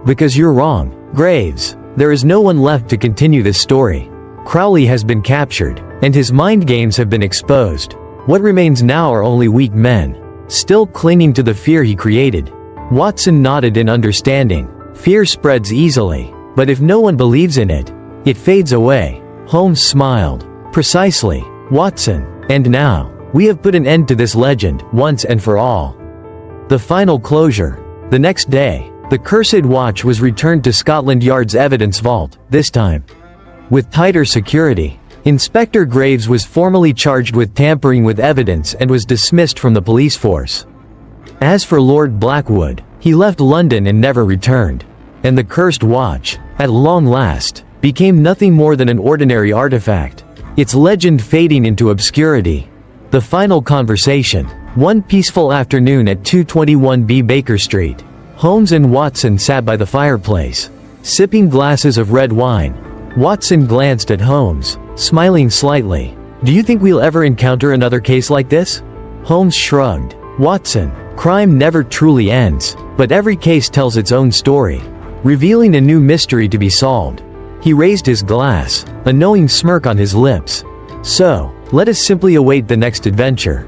"Because you're wrong, Graves. There is no one left to continue this story. Crowley has been captured, and his mind games have been exposed. What remains now are only weak men, still clinging to the fear he created." Watson nodded in understanding. "Fear spreads easily, but if no one believes in it, it fades away." Holmes smiled. "Precisely, Watson. And now, we have put an end to this legend, once and for all." The final closure. The next day, the cursed watch was returned to Scotland Yard's evidence vault, this time with tighter security. Inspector Graves was formally charged with tampering with evidence and was dismissed from the police force. As for Lord Blackwood, he left London and never returned. And the cursed watch, at long last, became nothing more than an ordinary artifact, its legend fading into obscurity. The final conversation. One peaceful afternoon at 221B Baker Street, Holmes and Watson sat by the fireplace, sipping glasses of red wine. Watson glanced at Holmes, smiling slightly. "Do you think we'll ever encounter another case like this?" Holmes shrugged. "Watson, crime never truly ends, but every case tells its own story, revealing a new mystery to be solved." He raised his glass, a knowing smirk on his lips. "So, let us simply await the next adventure."